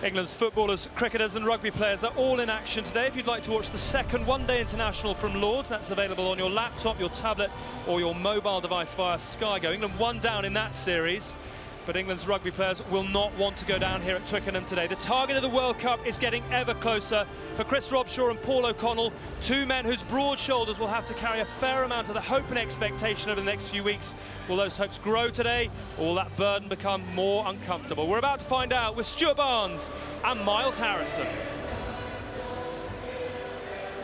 England's footballers, cricketers and rugby players are all in action today. If you'd like to watch the second one-day international from Lords, that's available on your laptop, your tablet or your mobile device via Sky Go. England one down in that series, but England's rugby players will not want to go down here at Twickenham today. The target of the World Cup is getting ever closer for Chris Robshaw and Paul O'Connell, two men whose broad shoulders will have to carry a fair amount of the hope and expectation over the next few weeks. Will those hopes grow today, or will that burden become more uncomfortable? We're about to find out with Stuart Barnes and Miles Harrison.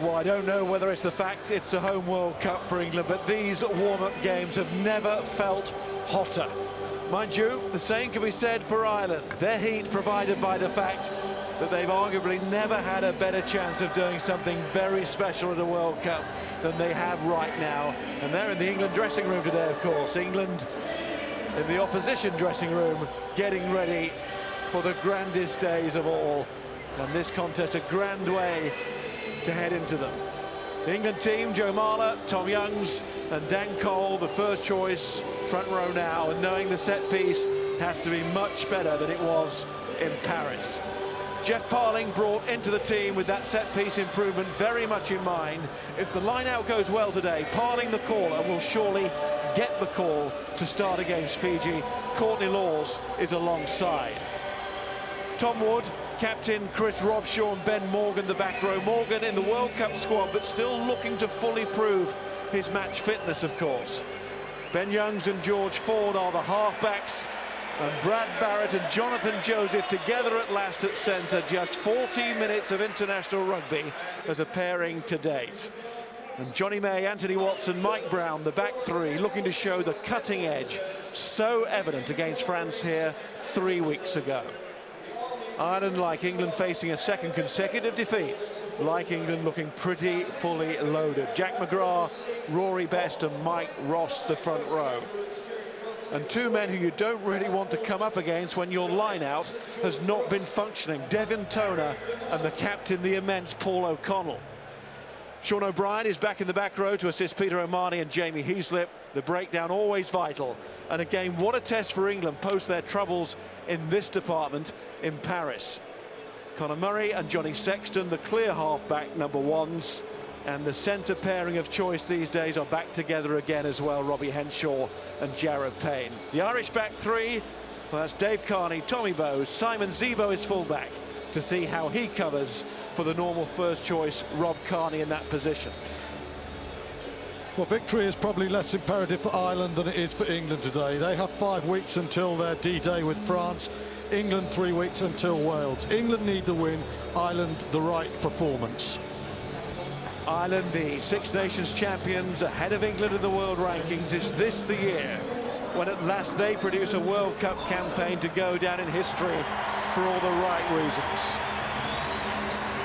Well, I don't know whether it's the fact it's a home World Cup for England, but these warm-up games have never felt hotter. Mind you, the same can be said for Ireland. Their heat provided by the fact that they've arguably never had a better chance of doing something very special at a World Cup than they have right now. And they're in the England dressing room today, of course. England in the opposition dressing room, getting ready for the grandest days of all. And this contest, a grand way to head into them. The England team, Joe Marler, Tom Youngs and Dan Cole, the first choice, front row now, and knowing the set piece has to be much better than it was in Paris. Jeff Parling brought into the team with that set piece improvement very much in mind. If the line out goes well today, Parling, the caller, will surely get the call to start against Fiji. Courtney Lawes is alongside. Tom Wood, captain Chris Robshaw and Ben Morgan, the back row. Morgan in the World Cup squad, but still looking to fully prove his match fitness, of course. Ben Youngs and George Ford are the halfbacks, and Brad Barrett and Jonathan Joseph together at last at centre. Just 14 minutes of international rugby as a pairing to date. And Johnny May, Anthony Watson, Mike Brown, the back three, looking to show the cutting edge so evident against France here 3 weeks ago. Ireland, like England, facing a second consecutive defeat. Like England, looking pretty fully loaded. Jack McGrath, Rory Best and Mike Ross, the front row. And two men who you don't really want to come up against when your line-out has not been functioning. Devin Toner and the captain, the immense Paul O'Connell. Sean O'Brien is back in the back row to assist Peter O'Mahony and Jamie Heaslip. The breakdown always vital. And again, what a test for England post their troubles in this department in Paris. Conor Murray and Johnny Sexton, the clear half-back number ones. And the centre pairing of choice these days are back together again as well, Robbie Henshaw and Jared Payne. The Irish back three, well, that's Dave Carney, Tommy Bowes, Simon Zebo is fullback, to see how he covers for the normal first choice Rob Carney in that position. Well, victory is probably less imperative for Ireland than it is for England today. They have 5 weeks until their D-Day with France. England 3 weeks until Wales. England need the win, Ireland the right performance. Ireland, the Six Nations champions, ahead of England in the world rankings. Is this the year when at last they produce a World Cup campaign to go down in history for all the right reasons?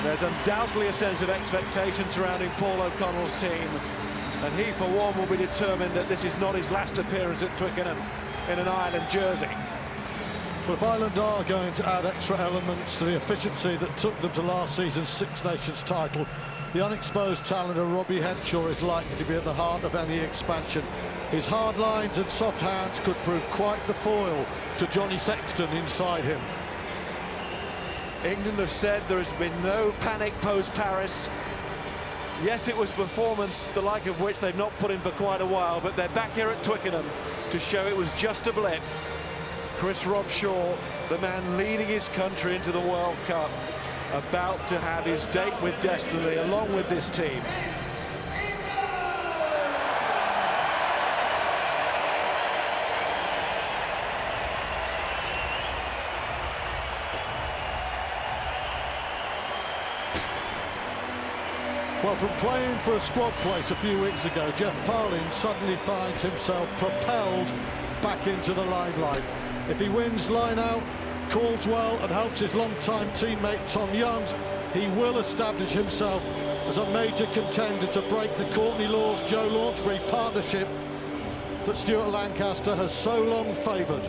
There's undoubtedly a sense of expectation surrounding Paul O'Connell's team, and he for one will be determined that this is not his last appearance at Twickenham in an Ireland jersey. But if Ireland are going to add extra elements to the efficiency that took them to last season's Six Nations title, the unexposed talent of Robbie Henshaw is likely to be at the heart of any expansion. His hard lines and soft hands could prove quite the foil to Johnny Sexton inside him. England have said there has been no panic post-Paris. Yes, it was performance the like of which they've not put in for quite a while, but they're back here at Twickenham to show it was just a blip. Chris Robshaw, the man leading his country into the World Cup, about to have his date with destiny along with this team. Well, from playing for a squad place a few weeks ago, Jeff Parling suddenly finds himself propelled back into the limelight. If he wins line out, calls well and helps his long-time teammate Tom Youngs, he will establish himself as a major contender to break the Courtney Lawes, Joe Launchbury partnership that Stuart Lancaster has so long favoured.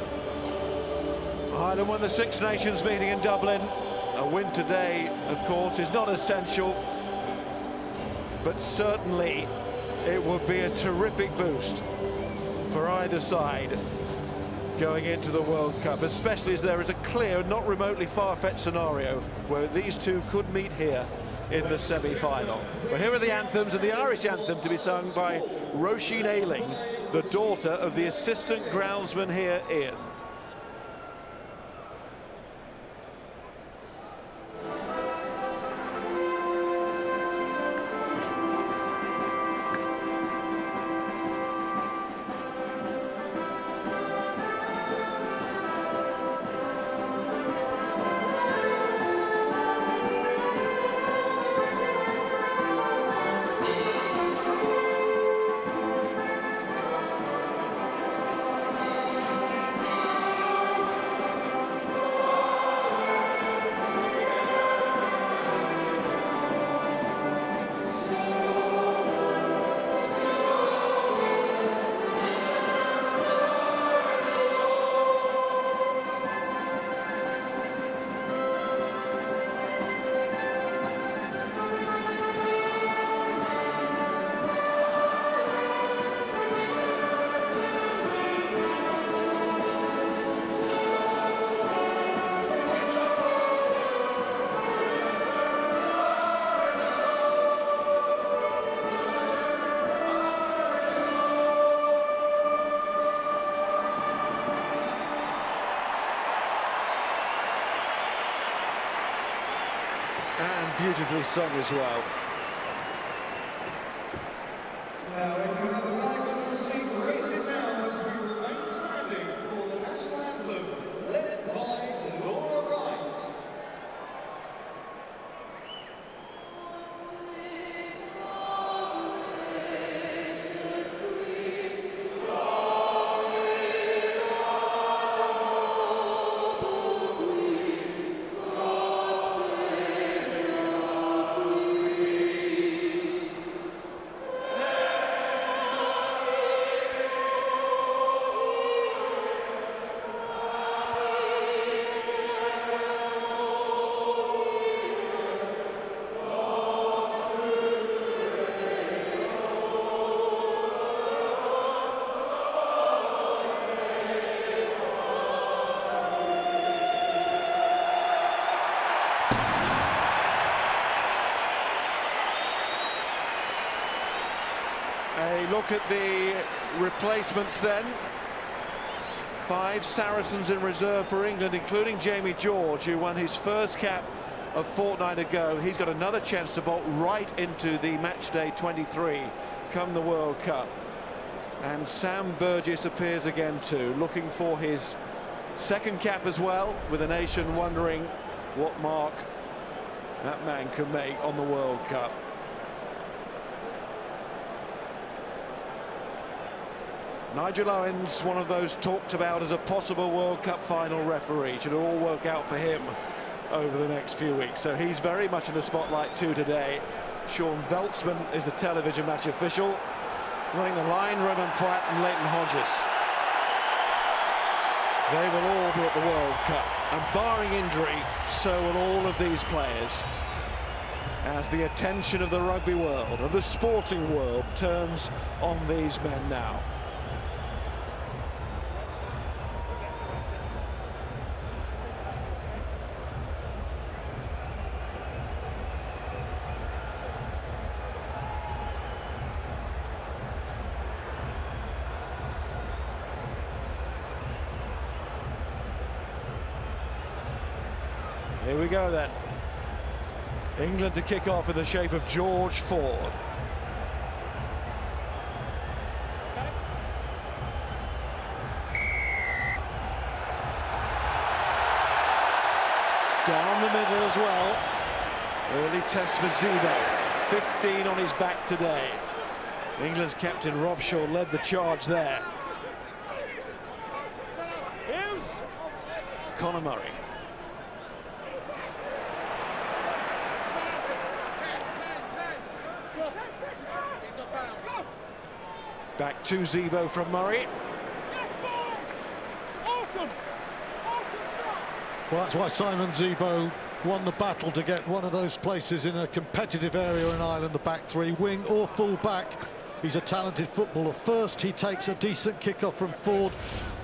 Ireland won the Six Nations meeting in Dublin. A win today, of course, is not essential, but certainly it would be a terrific boost for either side. going into the World Cup, especially as there is a clear, not remotely far-fetched scenario where these two could meet here in the semi-final. But here are the anthems, and the Irish anthem to be sung by Roisin Ailing, the daughter of the assistant groundsman here, Ian. And beautifully sung as well. Now, if you have a bag on your seat, raise it now as we remain standing for the national anthem, led by Laura Wright. A look at the replacements then. 5 Saracens in reserve for England, including Jamie George, who won his first cap a fortnight ago. He's got another chance to bolt right into the match day 23 come the World Cup. And Sam Burgess appears again too, looking for his second cap as well, with the nation wondering what mark that man can make on the World Cup. Nigel Owens, one of those talked about as a possible World Cup final referee. Should it all work out for him over the next few weeks. So he's very much in the spotlight too today. Sean Veltzman is the television match official. Running the line, Roman Pratt and Leighton Hodges. They will all be at the World Cup. And barring injury, so will all of these players. As the attention of the rugby world, of the sporting world, turns on these men now. Here we go then. England to kick off in the shape of George Ford. Down the middle as well. Early test for Zebo. 15 on his back today. England's captain Rob Shaw led the charge there. Conor Murray. Back to Zebo from Murray. Awesome. Well, that's why Simon Zebo won the battle to get one of those places in a competitive area in Ireland, the back three, wing or full back. He's a talented footballer. First, he takes a decent kick-off from Ford,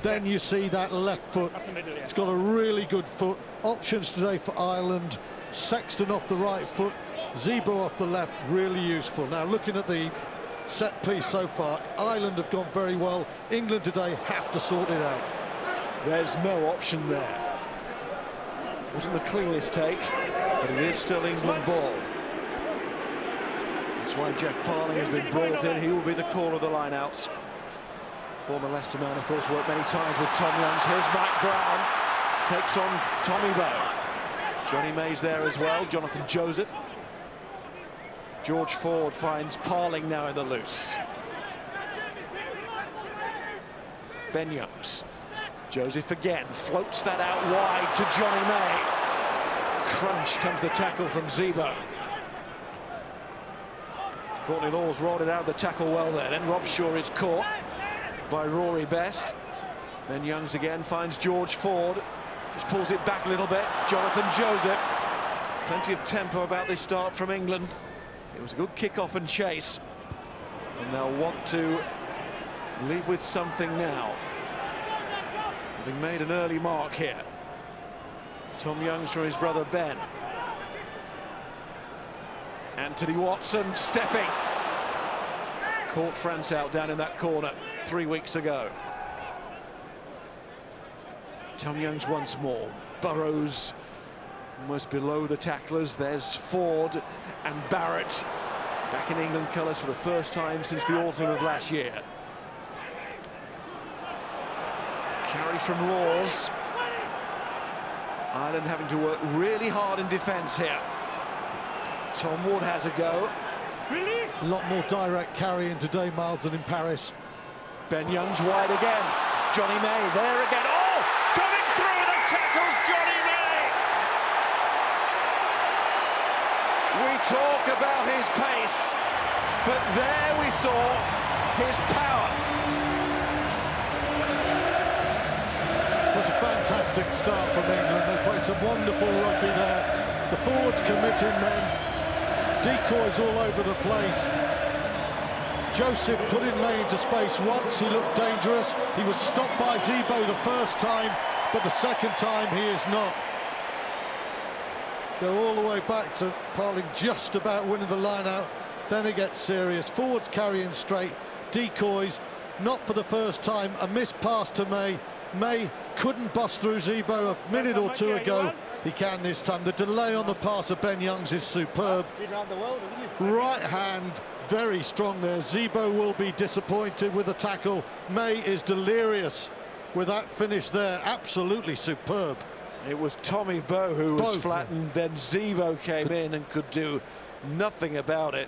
then you see that left foot. It's got a really good foot. Options today for Ireland. Sexton off the right foot, Zebo off the left, really useful. Now looking at the set piece so far, Ireland have gone very well. England today have to sort it out. There's no option there. Wasn't the cleanest take, but it is still England ball. That's why Jeff Parling has been brought in. He will be the caller of the lineouts. Former Leicester man, of course, worked many times with Tom Youngs. Here's Matt Brown, takes on Tommy Bowe. Johnny May's there as well, Jonathan Joseph. George Ford finds Parling now in the loose. Ben Youngs. Joseph again, floats that out wide to Johnny May. Crunch comes the tackle from Zebo. Courtney Lawes rolled it out of the tackle well there. Then Rob Shaw is caught by Rory Best. Ben Youngs again finds George Ford. Just pulls it back a little bit. Jonathan Joseph. Plenty of tempo about this start from England. It was a good kick-off and chase. And they'll want to lead with something now. Having made an early mark here. Tom Youngs from his brother Ben. Anthony Watson stepping. Caught France out down in that corner 3 weeks ago. Tom Youngs once more. Burrows almost below the tacklers. There's Ford and Barrett back in England colours for the first time since the autumn of last year. Carry from Lawes. Ireland having to work really hard in defence here. Tom Ward has a go. Release. A lot more direct carrying today, Miles, than in Paris. Ben Youngs wide again. Johnny May there again. Oh, coming through the tackles, Johnny May. We talk about his pace, but there we saw his power. It was a fantastic start from England. They played some wonderful rugby there. The forwards committing men. Decoys all over the place. Joseph put in May into space once. He looked dangerous. He was stopped by Zebo the first time, but the second time he is not. Go all the way back to Parling just about winning the line out. Then it gets serious. Forwards carrying straight. Decoys, not for the first time. A missed pass to May. May couldn't bust through Zebo a minute or two ago. He can this time. The delay on the pass of Ben Youngs is superb. Right hand, very strong there. Zebo will be disappointed with the tackle. May is delirious with that finish there. Absolutely superb. It was Tommy Bowe who was flattened, then Zebo came in and could do nothing about it.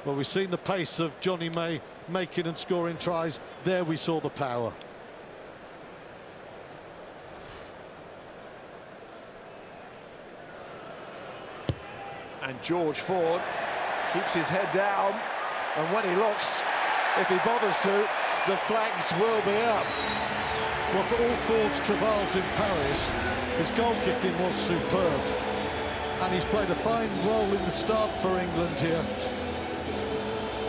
Well, we've seen the pace of Johnny May making and scoring tries. There we saw the power. And George Ford keeps his head down, and when he looks, if he bothers to, the flags will be up. Well, for all Ford's travails in Paris, his goal kicking was superb, and he's played a fine role in the start for England here.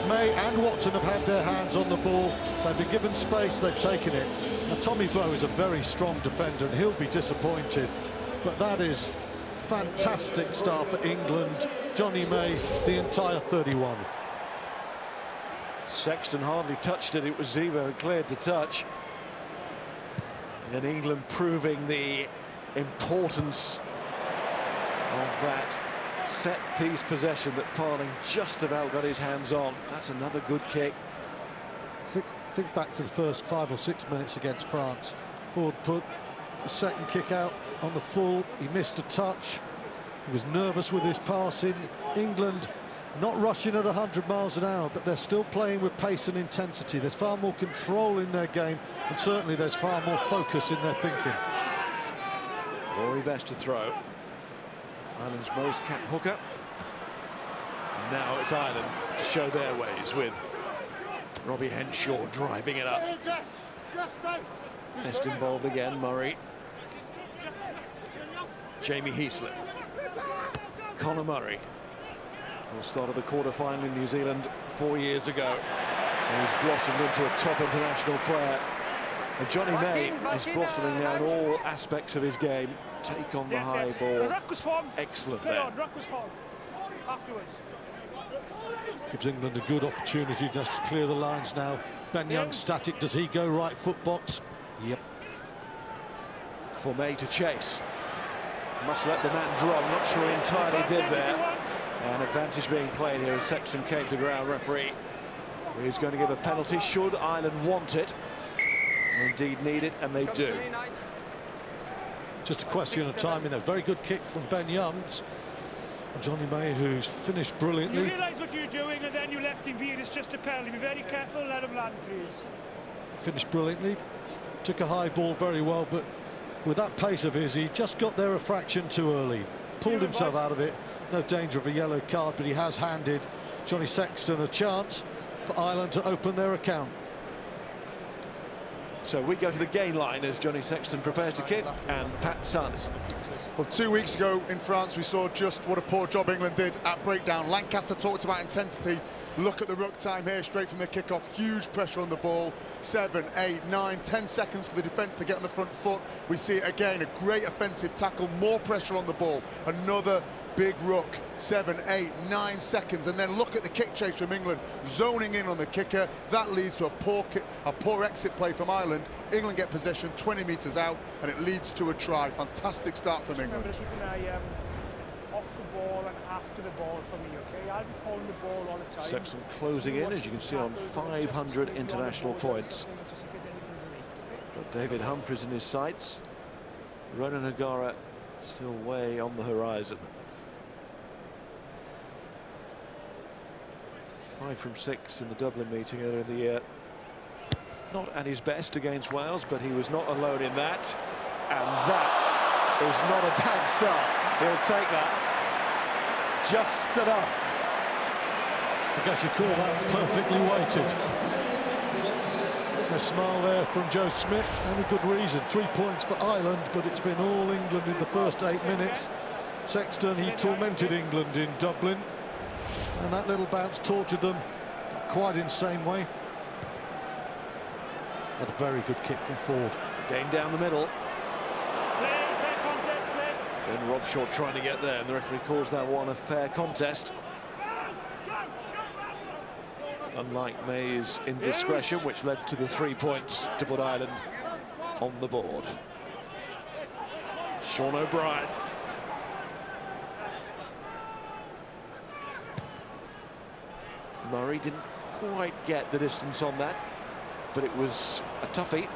May and Watson have had their hands on the ball. They've been given space, they've taken it. Now, Tommy Bowe is a very strong defender, and he'll be disappointed, but that is fantastic start for England. Johnny May, the entire 31. Sexton hardly touched it. It was Zebo who cleared to touch. And England proving the importance of that set-piece possession that Parling just about got his hands on. That's another good kick. Think back to the first 5 or 6 minutes against France. Ford put a second kick out on the full. He missed a touch. He was nervous with his passing. England not rushing at 100 miles an hour, but they're still playing with pace and intensity. There's far more control in their game, and certainly there's far more focus in their thinking. Rory Best to throw. Ireland's most cap hooker. And now it's Ireland to show their ways with Robbie Henshaw driving it up. Best involved again, Murray. Jamie Heaslip. Conor Murray. Who started the quarter-final in New Zealand 4 years ago. And he's blossomed into a top international player. And Johnny May is blossoming now in all aspects of his game. Take on the high ball. Excellent there. Afterwards. Gives England a good opportunity just to clear the lines now. Ben Young static. Does he go right foot box? Yep. For May to chase. Must let the man drop. Not sure he entirely did there. An advantage being played here as Sexton came to ground. Referee is going to give a penalty should Ireland want it. Indeed need it, and they do. Just a question of timing there. Very good kick from Ben Youngs. Johnny May, who's finished brilliantly. You realise what you're doing, and then you left him be. It's just a penalty. Be very careful. Let him land, please. Finished brilliantly. Took a high ball very well, but with that pace of his, he just got there a fraction too early. Pulled himself out of it. No danger of a yellow card, but he has handed Johnny Sexton a chance for Ireland to open their account. So we go to the gain line as Johnny Sexton prepares to kick, and Pat Sons. Well, 2 weeks ago in France, we saw just what a poor job England did at breakdown. Lancaster talked about intensity. Look at the ruck time here, straight from the kickoff. Huge pressure on the ball. 7, 8, 9, 10 seconds for the defence to get on the front foot. We see it again, a great offensive tackle, more pressure on the ball. Another big ruck, 7, 8, 9 seconds, and then look at the kick chase from England, zoning in on the kicker. That leads to a poor exit play from Ireland. England get possession 20 metres out, and it leads to a try. Fantastic start from England. Remember to keep an eye off the ball and after the ball for me, okay? I'll be following the ball all the time. Sexton closing in, as you can see, on 500 international points. Got David Humphries in his sights. Ronan O'Gara still way on the horizon. 5 from 6 in the Dublin meeting earlier in the year. Not at his best against Wales, but he was not alone in that. And that is not a bad start. He'll take that. Just enough. I guess you call that perfectly weighted. A smile there from Joe Smith, and a good reason. 3 points for Ireland, but it's been all England in the first 8 minutes. Sexton, he tormented England in Dublin, and that little bounce tortured them quite insane way. But a very good kick from Ford. Game down the middle. Then Rob Shaw trying to get there, and the referee calls that one a fair contest. Unlike May's indiscretion, which led to the 3 points to put Ireland on the board. Sean O'Brien. Murray didn't quite get the distance on that, but it was a toughie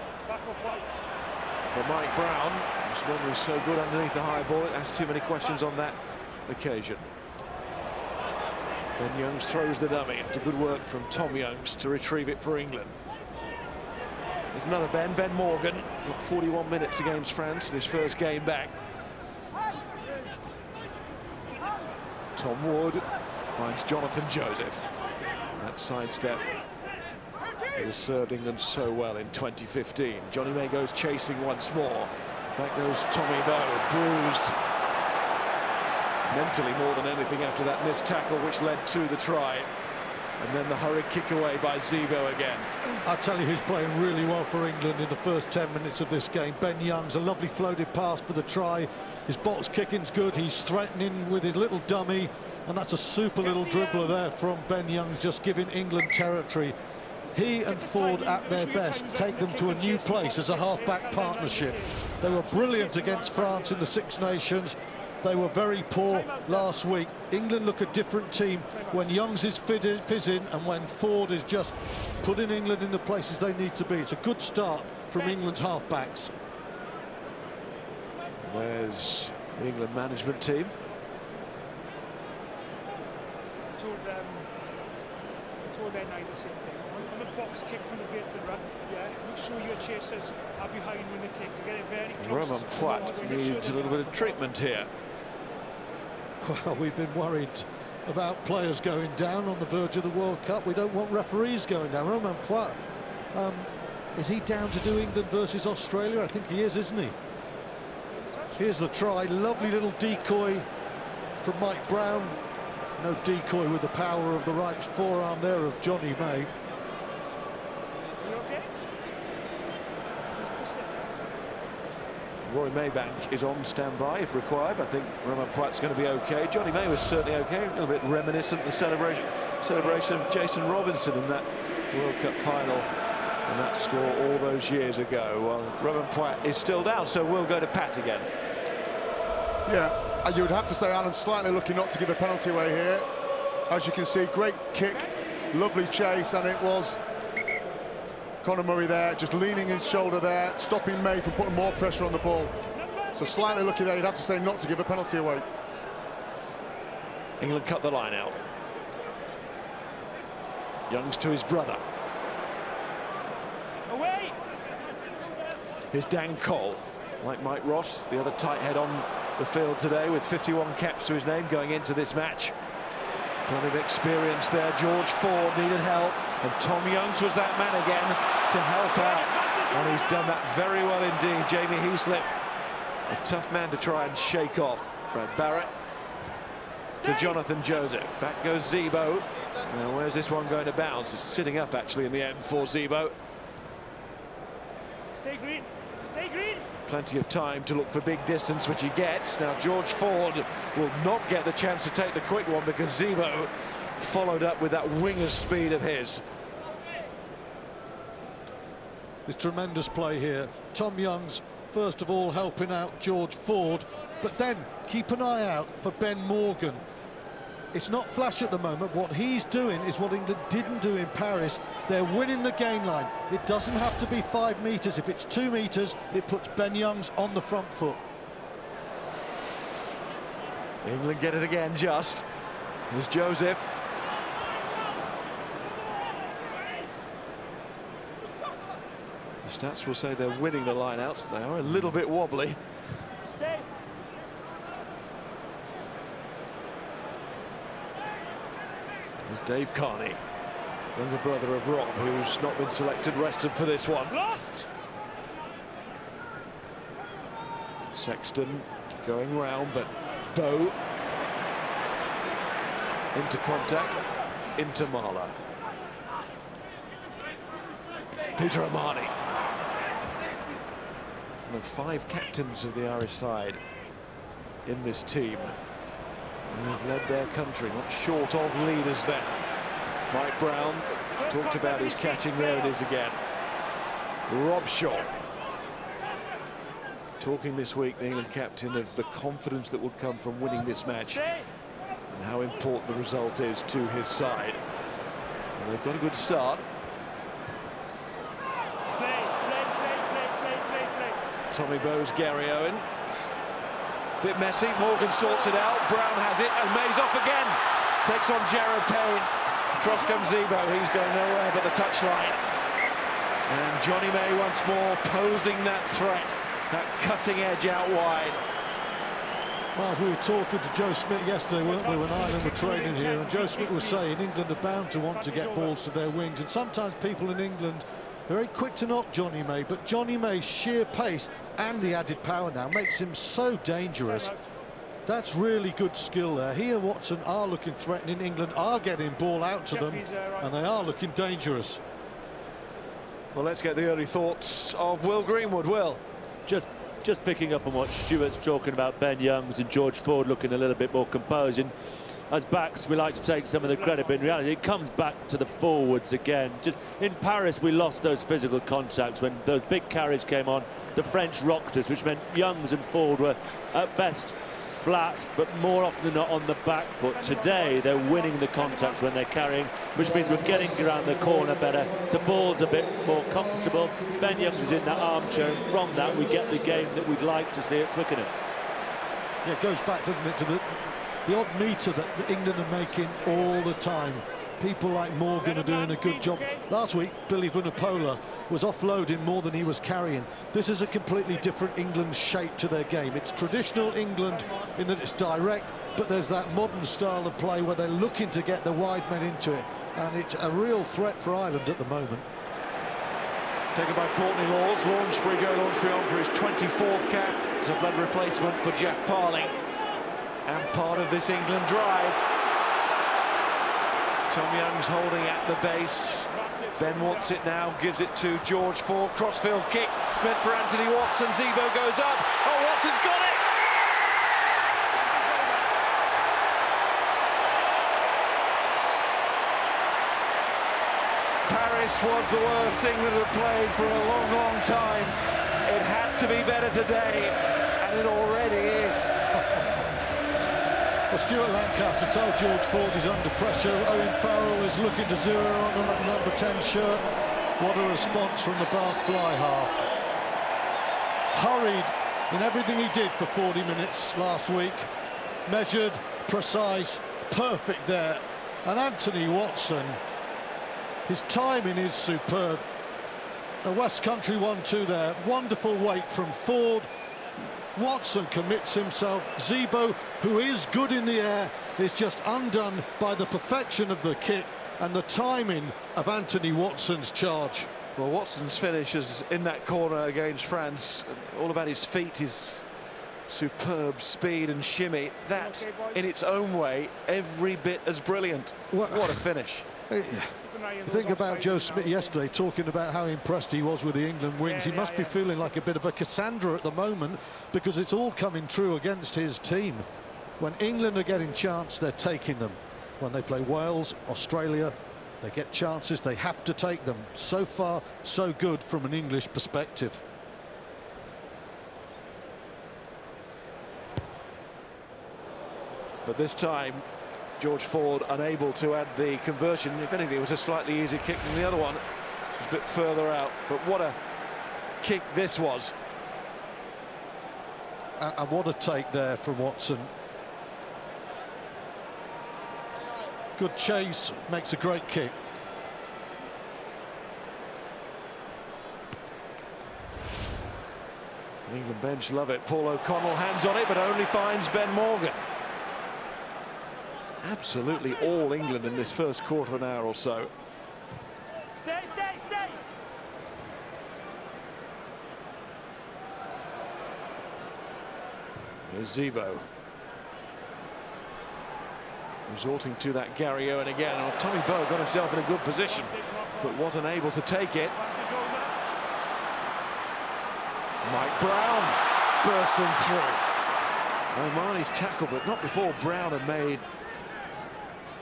for Mike Brown. This one was so good underneath the high ball, it has too many questions on that occasion. Ben Youngs throws the dummy after good work from Tom Youngs to retrieve it for England. There's another Ben Morgan, got 41 minutes against France in his first game back. Tom Wood finds Jonathan Joseph. That sidestep it has served England so well in 2015. Johnny May goes chasing once more. Back goes Tommy Bowe, bruised mentally more than anything after that missed tackle which led to the try. And then the hurried kick away by Zebo again. I'll tell you who's playing really well for England in the first 10 minutes of this game. Ben Youngs, a lovely floated pass for the try. His box kicking's good. He's threatening with his little dummy. And that's a super little dribbler there from Ben Youngs, just giving England territory. He and Ford at their best take them to a new place as a half-back partnership. They were brilliant against France in the Six Nations. They were very poor last week. England look a different team when Youngs is fizzing and when Ford is just putting England in the places they need to be. It's a good start from England's half-backs. There's the England management team. I told their night the same thing. On a box kick from the base of the ruck, yeah, make sure your chasers are behind when they kick to get it very close. Roman Poit needs a little bit of treatment here. Well, we've been worried about players going down on the verge of the World Cup. We don't want referees going down. Roman Poit, is he down to do England versus Australia? I think he is, isn't he? Here's the try. Lovely little decoy from Mike Brown. No decoy with the power of the right forearm there of Johnny May. Rory Maybank is on standby if required, but I think Romain Poit's going to be okay. Johnny May was certainly okay, a little bit reminiscent of the celebration of Jason Robinson in that World Cup final and that score all those years ago. Well, Romain Poit is still down, so we'll go to Pat again. Yeah, you would have to say Ireland slightly lucky not to give a penalty away here. As you can see, great kick, lovely chase, and it was Conor Murray there, just leaning his shoulder there, stopping May from putting more pressure on the ball. So slightly lucky there, you'd have to say, not to give a penalty away. England cut the line out. Youngs to his brother. Away! Here's Dan Cole, like Mike Ross, the other tight head on the field today with 51 caps to his name going into this match. Plenty of experience there. George Ford needed help, and Tom Youngs was that man again to help out, and he's done that very well indeed. Jamie Heaslip, a tough man to try and shake off. Brad Barrett to Jonathan Joseph. Back goes Zebo. Now where's this one going to bounce? It's sitting up actually in the end for Zebo. Stay green. Stay green. Plenty of time to look for big distance, which he gets. Now George Ford will not get the chance to take the quick one because Zebo followed up with that winger's speed of his. This tremendous play here. Tom Youngs, first of all, helping out George Ford, but then keep an eye out for Ben Morgan. It's not flash at the moment. What he's doing is what England didn't do in Paris. They're winning the game line. It doesn't have to be 5 metres. If it's 2 metres, it puts Ben Youngs on the front foot. England get it again, just. There's Joseph. The stats will say they're winning the line-outs. They are a little bit wobbly. Stay. There's Dave Carney, younger brother of Rob, who's not been selected, rested for this one. Lost. Sexton going round, but Bow into contact, into Marler. Peter Amani. One of 5 captains of the Irish side in this team. Who've led their country, not short of leaders there. Mike Brown talked about his catching. There it is again. Rob Shaw talking this week, the England captain, of the confidence that will come from winning this match and how important the result is to his side. And they've got a good start. Play. Tommy Bowes, Gary Owen. Bit messy, Morgan sorts it out, Brown has it, and May's off again. Takes on Jared Payne. Cross comes Zebo, he's going nowhere but the touchline. And Johnny May once more posing that threat, that cutting edge out wide. Miles, we were talking to Joe Smith yesterday, weren't we, when Ireland were training here, and Joe Smith was saying England are bound to want to get balls to their wings, and sometimes people in England are very quick to knock Johnny May, but Johnny May's sheer pace and the added power now makes him so dangerous. That's really good skill there. He and Watson are looking threatening. England are getting ball out to them, and they are looking dangerous. Well, let's get the early thoughts of Will Greenwood. Will? Just picking up on what Stuart's talking about, Ben Youngs and George Ford looking a little bit more composed. And as backs, we like to take some of the credit, but in reality, it comes back to the forwards again. Just in Paris, we lost those physical contacts when those big carries came on. The French rocked us, which meant Youngs and Ford were at best flat, but more often than not on the back foot. Today, they're winning the contacts when they're carrying, which means we're getting around the corner better. The ball's a bit more comfortable. Ben Youngs is in that armchair, and from that, we get the game that we'd like to see at Twickenham. Yeah, it goes back, doesn't it, to the odd metre that England are making all the time. People like Morgan are doing a good job. Last week, Billy Vunipola was offloading more than he was carrying. This is a completely different England shape to their game. It's traditional England in that it's direct, but there's that modern style of play where they're looking to get the wide men into it, and it's a real threat for Ireland at the moment. Taken by Courtney Lawes, Joe Launchbury on for his 24th cap as a blood replacement for Jeff Parling, and part of this England drive. Tom Youngs holding at the base. Ben wants it now, gives it to George Ford. Crossfield kick meant for Anthony Watson. Zebo goes up. Oh, Watson's got it! Paris was the worst England had played for a long, long time. It had to be better today, and it already is. Well, Stuart Lancaster told George Ford he's under pressure. Owen Farrell is looking to zero on that number 10 shirt. What a response from the Bath fly half. Hurried in everything he did for 40 minutes last week. Measured, precise, perfect there. And Anthony Watson, his timing is superb. The West Country 1-2 there. Wonderful weight from Ford. Watson commits himself. Zebo, who is good in the air, is just undone by the perfection of the kick and the timing of Anthony Watson's charge. Well, Watson's finish is in that corner against France. All about his feet, his superb speed and shimmy. That, in its own way, every bit as brilliant. What a finish. Think about Joe Smith yesterday talking about how impressed he was with the England wings. He must be feeling like a bit of a Cassandra at the moment, because it's all coming true against his team. When England are getting chance, they're taking them. When they play Wales, Australia, they get chances, they have to take them. So far, so good from an English perspective. But this time, George Ford unable to add the conversion. If anything, it was a slightly easier kick than the other one. It was a bit further out, but what a kick this was. And what a take there from Watson. Good chase, makes a great kick. The England bench love it. Paul O'Connell hands on it, but only finds Ben Morgan. Absolutely all England in this first quarter of an hour or so. Stay, stay, stay! Here's Zebo. Resorting to that Gary Owen again. Oh, Tommy Bowe got himself in a good position, but wasn't able to take it. Mike Brown bursting through. O'Mahony's tackle, but not before Brown had made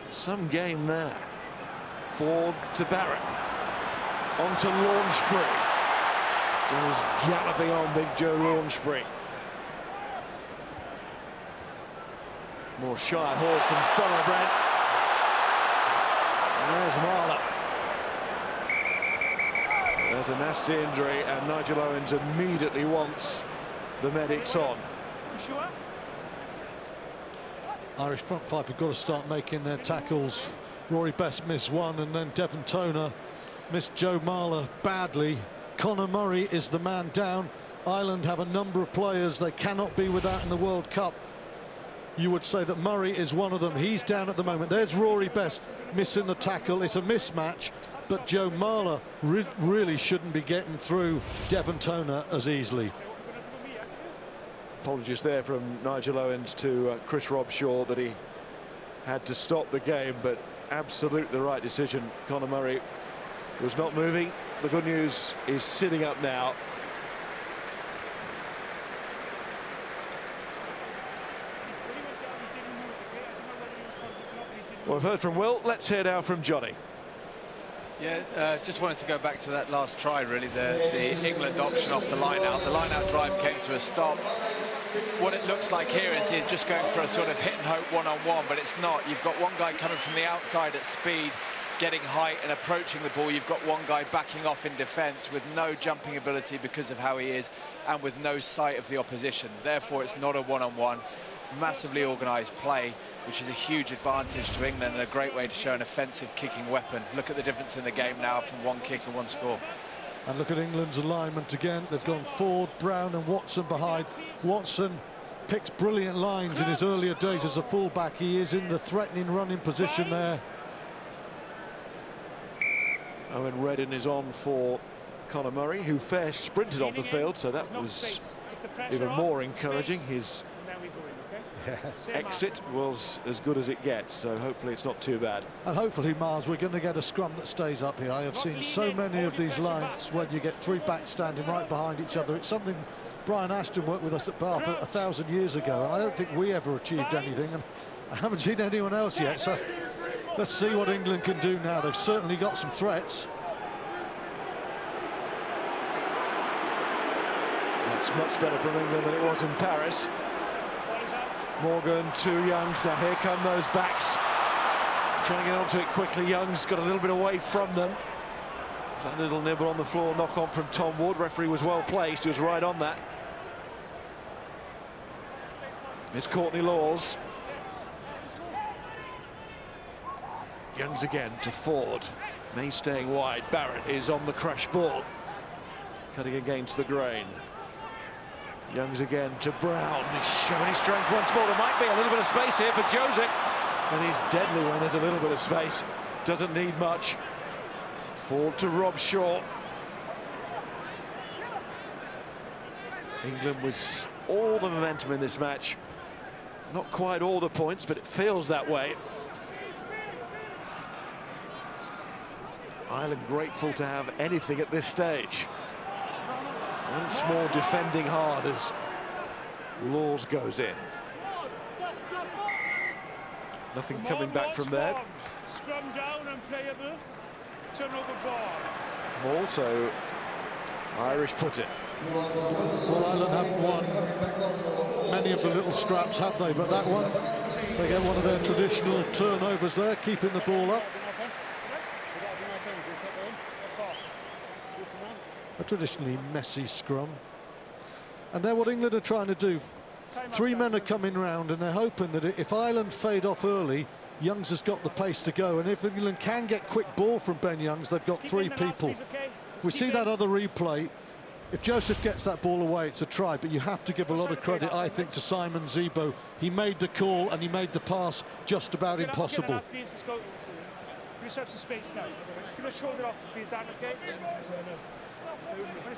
some game there. Ford to Barrett. On to Launchbury. Just galloping on, Big Joe Launchbury. More shy horse than Thoroughbred. And there's Marler. There's a nasty injury, and Nigel Owens immediately wants the medics on. You sure? Irish front five have got to start making their tackles. Rory Best missed one, and then Devon Toner missed Joe Marler badly. Conor Murray is the man down. Ireland have a number of players they cannot be without in the World Cup. You would say that Murray is one of them. He's down at the moment. There's Rory Best missing the tackle. It's a mismatch, but Joe Marler really shouldn't be getting through Devon Toner as easily. Apologies there from Nigel Owens to Chris Robshaw that he had to stop the game, but absolutely the right decision. Conor Murray was not moving. The good news is sitting up now. Well, we've heard from Will. Let's hear now from Johnny. Yeah, just wanted to go back to that last try, really, the England option off the line-out. The line-out drive came to a stop. What it looks like here is he's just going for a sort of hit-and-hope one-on-one, but it's not. You've got one guy coming from the outside at speed, getting height and approaching the ball. You've got one guy backing off in defence with no jumping ability because of how he is and with no sight of the opposition. Therefore, it's not a one-on-one. Massively organised play, which is a huge advantage to England and a great way to show an offensive kicking weapon. Look at the difference in the game now from one kick and one score. And look at England's alignment again. They've gone Ford, Brown and Watson behind. Watson picks brilliant lines in his earlier days as a fullback. He is in the threatening running position there. Owen Redden is on for Conor Murray, who fair sprinted on the field, so that was even more encouraging. exit was as good as it gets, so hopefully it's not too bad. And hopefully, Miles, we're going to get a scrum that stays up here. I have seen so many of these lines when you get three backs standing right behind each other. It's something Brian Ashton worked with us at Bath 1,000 years ago, and I don't think we ever achieved anything, and I haven't seen anyone else yet. So let's see what England can do now. They've certainly got some threats. It's much better from England than it was in Paris. Morgan, two Youngs. Now here come those backs. Trying to get onto it quickly. Young's got a little bit away from them. That little nibble on the floor, knock on from Tom Wood. Referee was well placed. He was right on that. Here's Courtney Laws. Youngs again to Ford. May staying wide. Barrett is on the crash ball. Cutting against the grain. Youngs again to Brown. He's showing his strength once more. There might be a little bit of space here for Joseph. And he's deadly when there's a little bit of space. Doesn't need much. Ford to Rob Shaw. England was all the momentum in this match. Not quite all the points, but it feels that way. Ireland grateful to have anything at this stage. Once more defending hard as Laws goes in. Nothing coming back from there. Scrum down and playable. Turnover ball. Also, Irish put it. Well, Ireland haven't won many of the little scraps, have they? But that one, they get one of their traditional turnovers there, keeping the ball up. A traditionally messy scrum. And they're what England are trying to do. Three men are coming round, and they're hoping that if Ireland fade off early, Youngs has got the pace to go. And if England can get quick ball from Ben Youngs, they've got three people. We see that other replay. If Joseph gets that ball away, it's a try, but you have to give a lot of credit, I think, to Simon Zebo. He made the call and he made the pass just about impossible.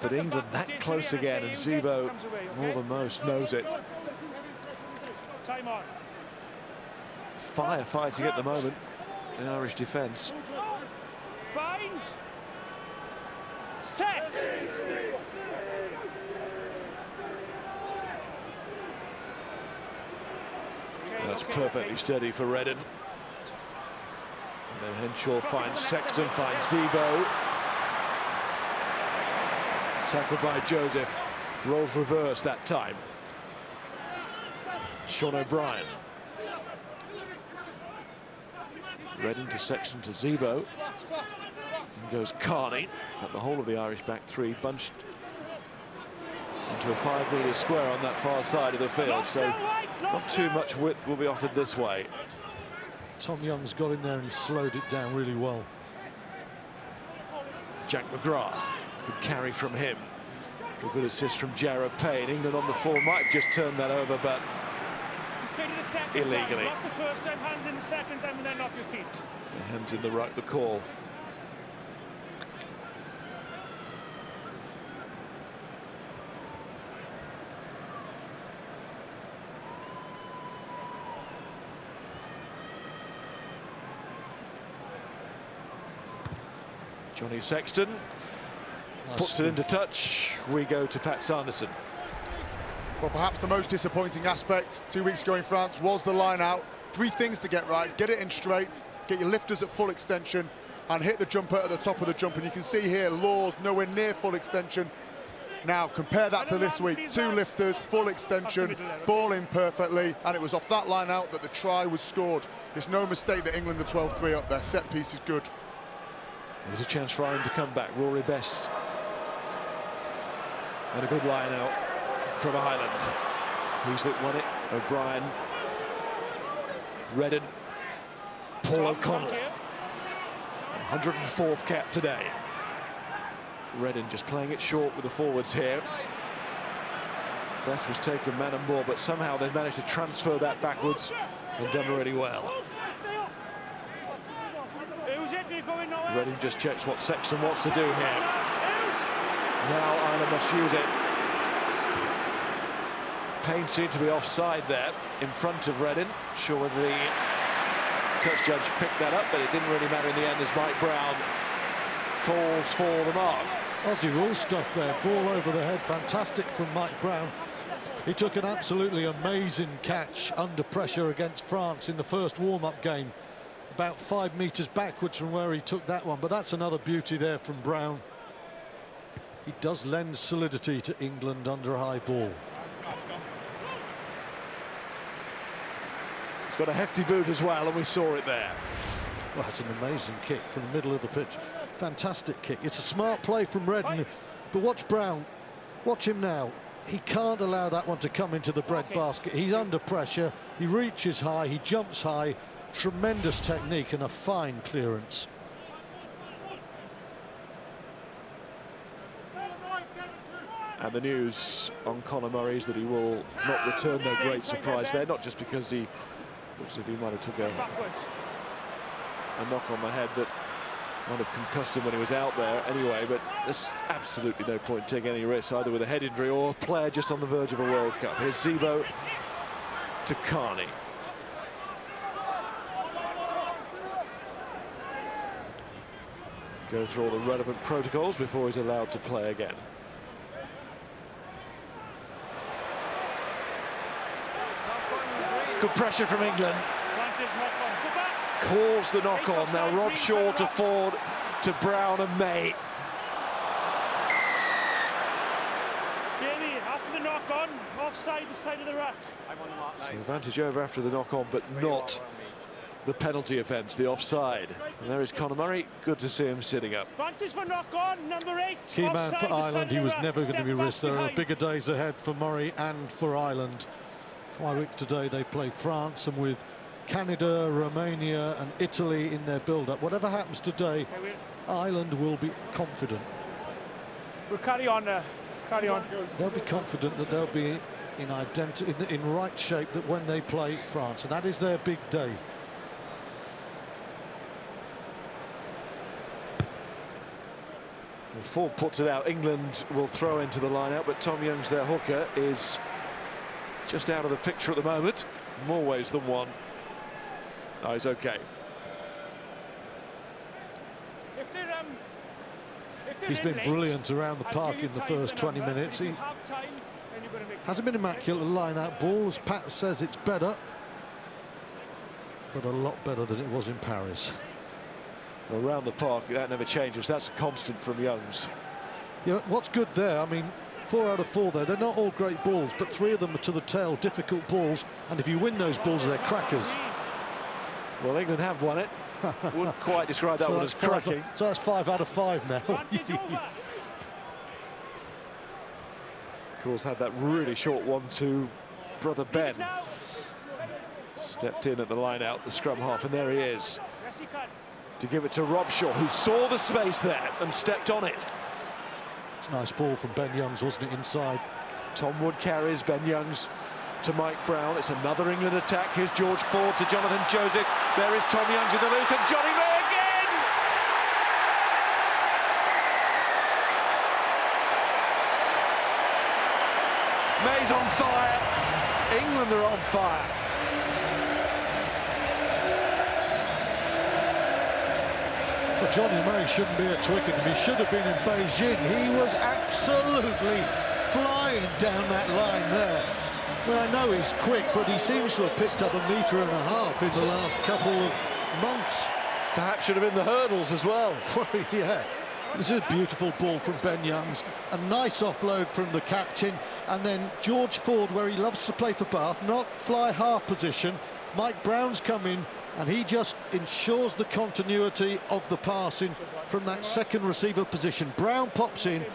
But England that close again, and Zebo more than most knows it. Time on. Firefighting at the moment in Irish defence. Bind. Set. That's perfectly steady for Redden. And then Henshaw finds Sexton, finds Zebo. Tackled by Joseph. Rolls reverse that time. Sean O'Brien. Redden to Sexton to Zebo. And goes Carney. Got the whole of the Irish back three bunched into a 5-metre square on that far side of the field. So not too much width will be offered this way. Tom Young's got in there and he slowed it down really well. Jack McGrath. Good carry from him. A good assist from Jarrod Payne. England on the floor might just turn that over, but illegally. Lost the first time, hands in the second time, and then off your feet. Hands in the ruck, the call. Johnny Sexton puts it into touch. We go to Pat Sanderson. Well, perhaps the most disappointing aspect 2 weeks ago in France was the line out. Three things to get right: get it in straight, get your lifters at full extension, and hit the jumper at the top of the jump. And you can see here, Laws nowhere near full extension. Now, compare that to this week. Two lifters, full extension, ball in perfectly, and it was off that line out that the try was scored. It's no mistake that England are 12-3 up. Their set piece is good. There's a chance for Ireland to come back. Rory Best. And a good line out from Ireland. Heaslip won it. O'Brien. Redden. Paul O'Connell. 104th cap today. Redden just playing it short with the forwards here. Best was taken man and ball, but somehow they managed to transfer that backwards and done really well. Redden just checks what Sexton wants to do here. Now Ireland must use it. Payne seemed to be offside there in front of Reddin. Sure whether the touch judge picked that up, but it didn't really matter in the end as Mike Brown calls for the mark. Aussie rule stuff there, ball over the head, fantastic from Mike Brown. He took an absolutely amazing catch under pressure against France in the first warm-up game, about 5 metres backwards from where he took that one, but that's another beauty there from Brown. He does lend solidity to England under a high ball. He's got a hefty boot as well, and we saw it there. Well, it's an amazing kick from the middle of the pitch. Fantastic kick. It's a smart play from Redden, but watch Brown. Watch him now. He can't allow that one to come into the breadbasket. He's under pressure. He reaches high. He jumps high. Tremendous technique and a fine clearance. And the news on Conor Murray is that he will not return. No great surprise there, not just because he might have took a knock on the head that might have concussed him when he was out there anyway, but there's absolutely no point taking any risks either with a head injury or a player just on the verge of a World Cup. Here's Zebo to Carney. Go through all the relevant protocols before he's allowed to play again. Good pressure from England. Calls the knock on. Now Rob Shaw to Ford, to Brown and May. Jamie, after the knock on, offside the side of the ruck. So advantage over after the knock on, but not the penalty offence, the offside. And there is Conor Murray. Good to see him sitting up. Advantage for knock on, number 8. Key man for Ireland. He was never going to be risked. There are bigger days ahead for Murray and for Ireland. 5 weeks today they play France, and with Canada, Romania and Italy in their build-up, whatever happens today, Ireland will be confident. We'll carry on. Carry on. They'll be confident that they'll be in right shape that when they play France, and that is their big day. Well, Ford puts it out. England will throw into the line-out, but Tom Young's their hooker is just out of the picture at the moment. More ways than one. Oh, he's okay. He's been brilliant around the park in the first 20 minutes. He hasn't been immaculate line-out ball. As Pat says, it's better, but a lot better than it was in Paris. Well, around the park, that never changes. That's a constant from Youngs. Yeah, what's good there, I mean, 4 out of 4 there. They're not all great balls, but 3 of them are to the tail, difficult balls. And if you win those balls, they're crackers. Well, England have won it. Wouldn't quite describe that one as cracking. So that's 5 out of 5 now. Of course, had that really short one to brother Ben. Stepped in at the line out, the scrum half, and there he is. To give it to Rob Shaw, who saw the space there and stepped on it. It's a nice ball from Ben Youngs, wasn't it, inside? Tom Wood carries, Ben Youngs to Mike Brown. It's another England attack. Here's George Ford to Jonathan Joseph. There is Tom Youngs in the loose, and Johnny May again! May's on fire. England are on fire. Well, Johnny May shouldn't be at Twickenham. He should have been in Beijing. He was absolutely flying down that line there. Well, I know he's quick, but he seems to have picked up 1.5 meters in the last couple of months. Perhaps should have been the hurdles as well. Well, yeah. This is a beautiful ball from Ben Youngs. A nice offload from the captain. And then George Ford, where he loves to play for Bath, not fly half position. Mike Brown's come in, and he just ensures the continuity of the passing from that second receiver position. Brown pops in,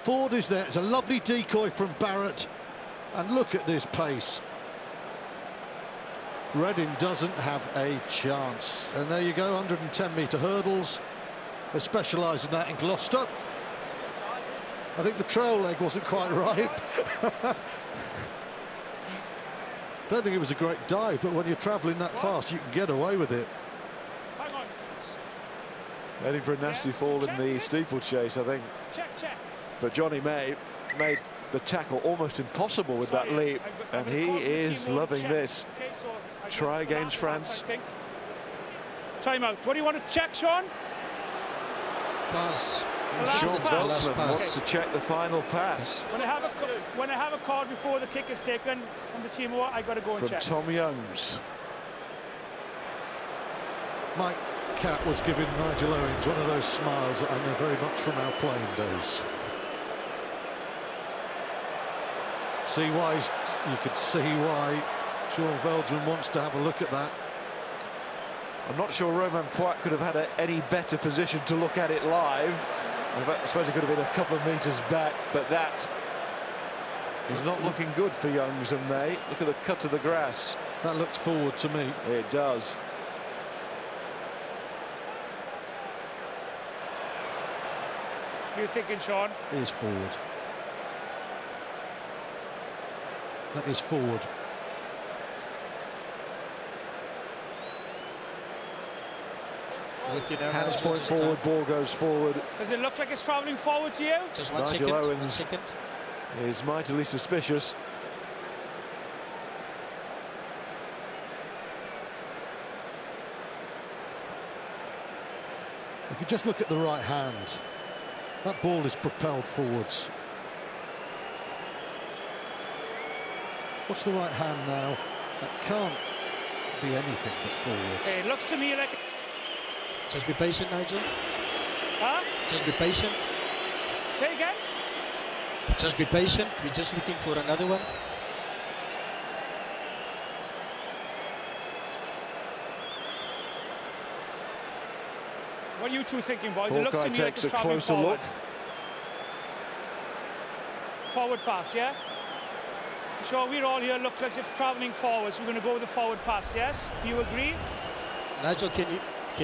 Ford is there. It's a lovely decoy from Barrett. And look at this pace. Reading doesn't have a chance. And there you go, 110-metre hurdles. They specialise in that in Gloucester. I think the trail leg wasn't quite right. Don't think it was a great dive, but when you're travelling that fast, you can get away with it. Heading for a nasty fall in the steeplechase, I think. But Johnny May made the tackle almost impossible with that leap, and he is loving this. Okay, so Try against France. Time out. What do you want to check, Sean? Pass. Sean pass. Veldsman wants to check the final pass. When I have a call before the kick is taken from the team, I got to go and From check. Tom Youngs. Mike Catt was giving Nigel Owens one of those smiles that I know very much from our playing days. You could see why Sean Veldsman wants to have a look at that. I'm not sure Romain Poit could have had any better position to look at it live. I suppose he could have been a couple of metres back, but that is not looking good for Youngs and May. Look at the cut of the grass. That looks forward to me. It does. What are you thinking, Sean? It is forward. That is forward. With you now. Hands point forward, ball goes forward. Does it look like it's travelling forward to you? Just one Nigel second. Owens. 1 second. Is mightily suspicious. If you just look at the right hand, that ball is propelled forwards. What's the right hand now? That can't be anything but forwards. It looks to me like... Just be patient, Nigel. Huh? Just be patient. Say again? Just be patient. We're just looking for another one. What are you two thinking, boys? It looks Hawkeye to me like takes it's a travelling closer forward. look. Forward pass, yeah? Sure, we're all here look like it's travelling forward, so we're going to go with the forward pass, yes? Do you agree? Nigel, can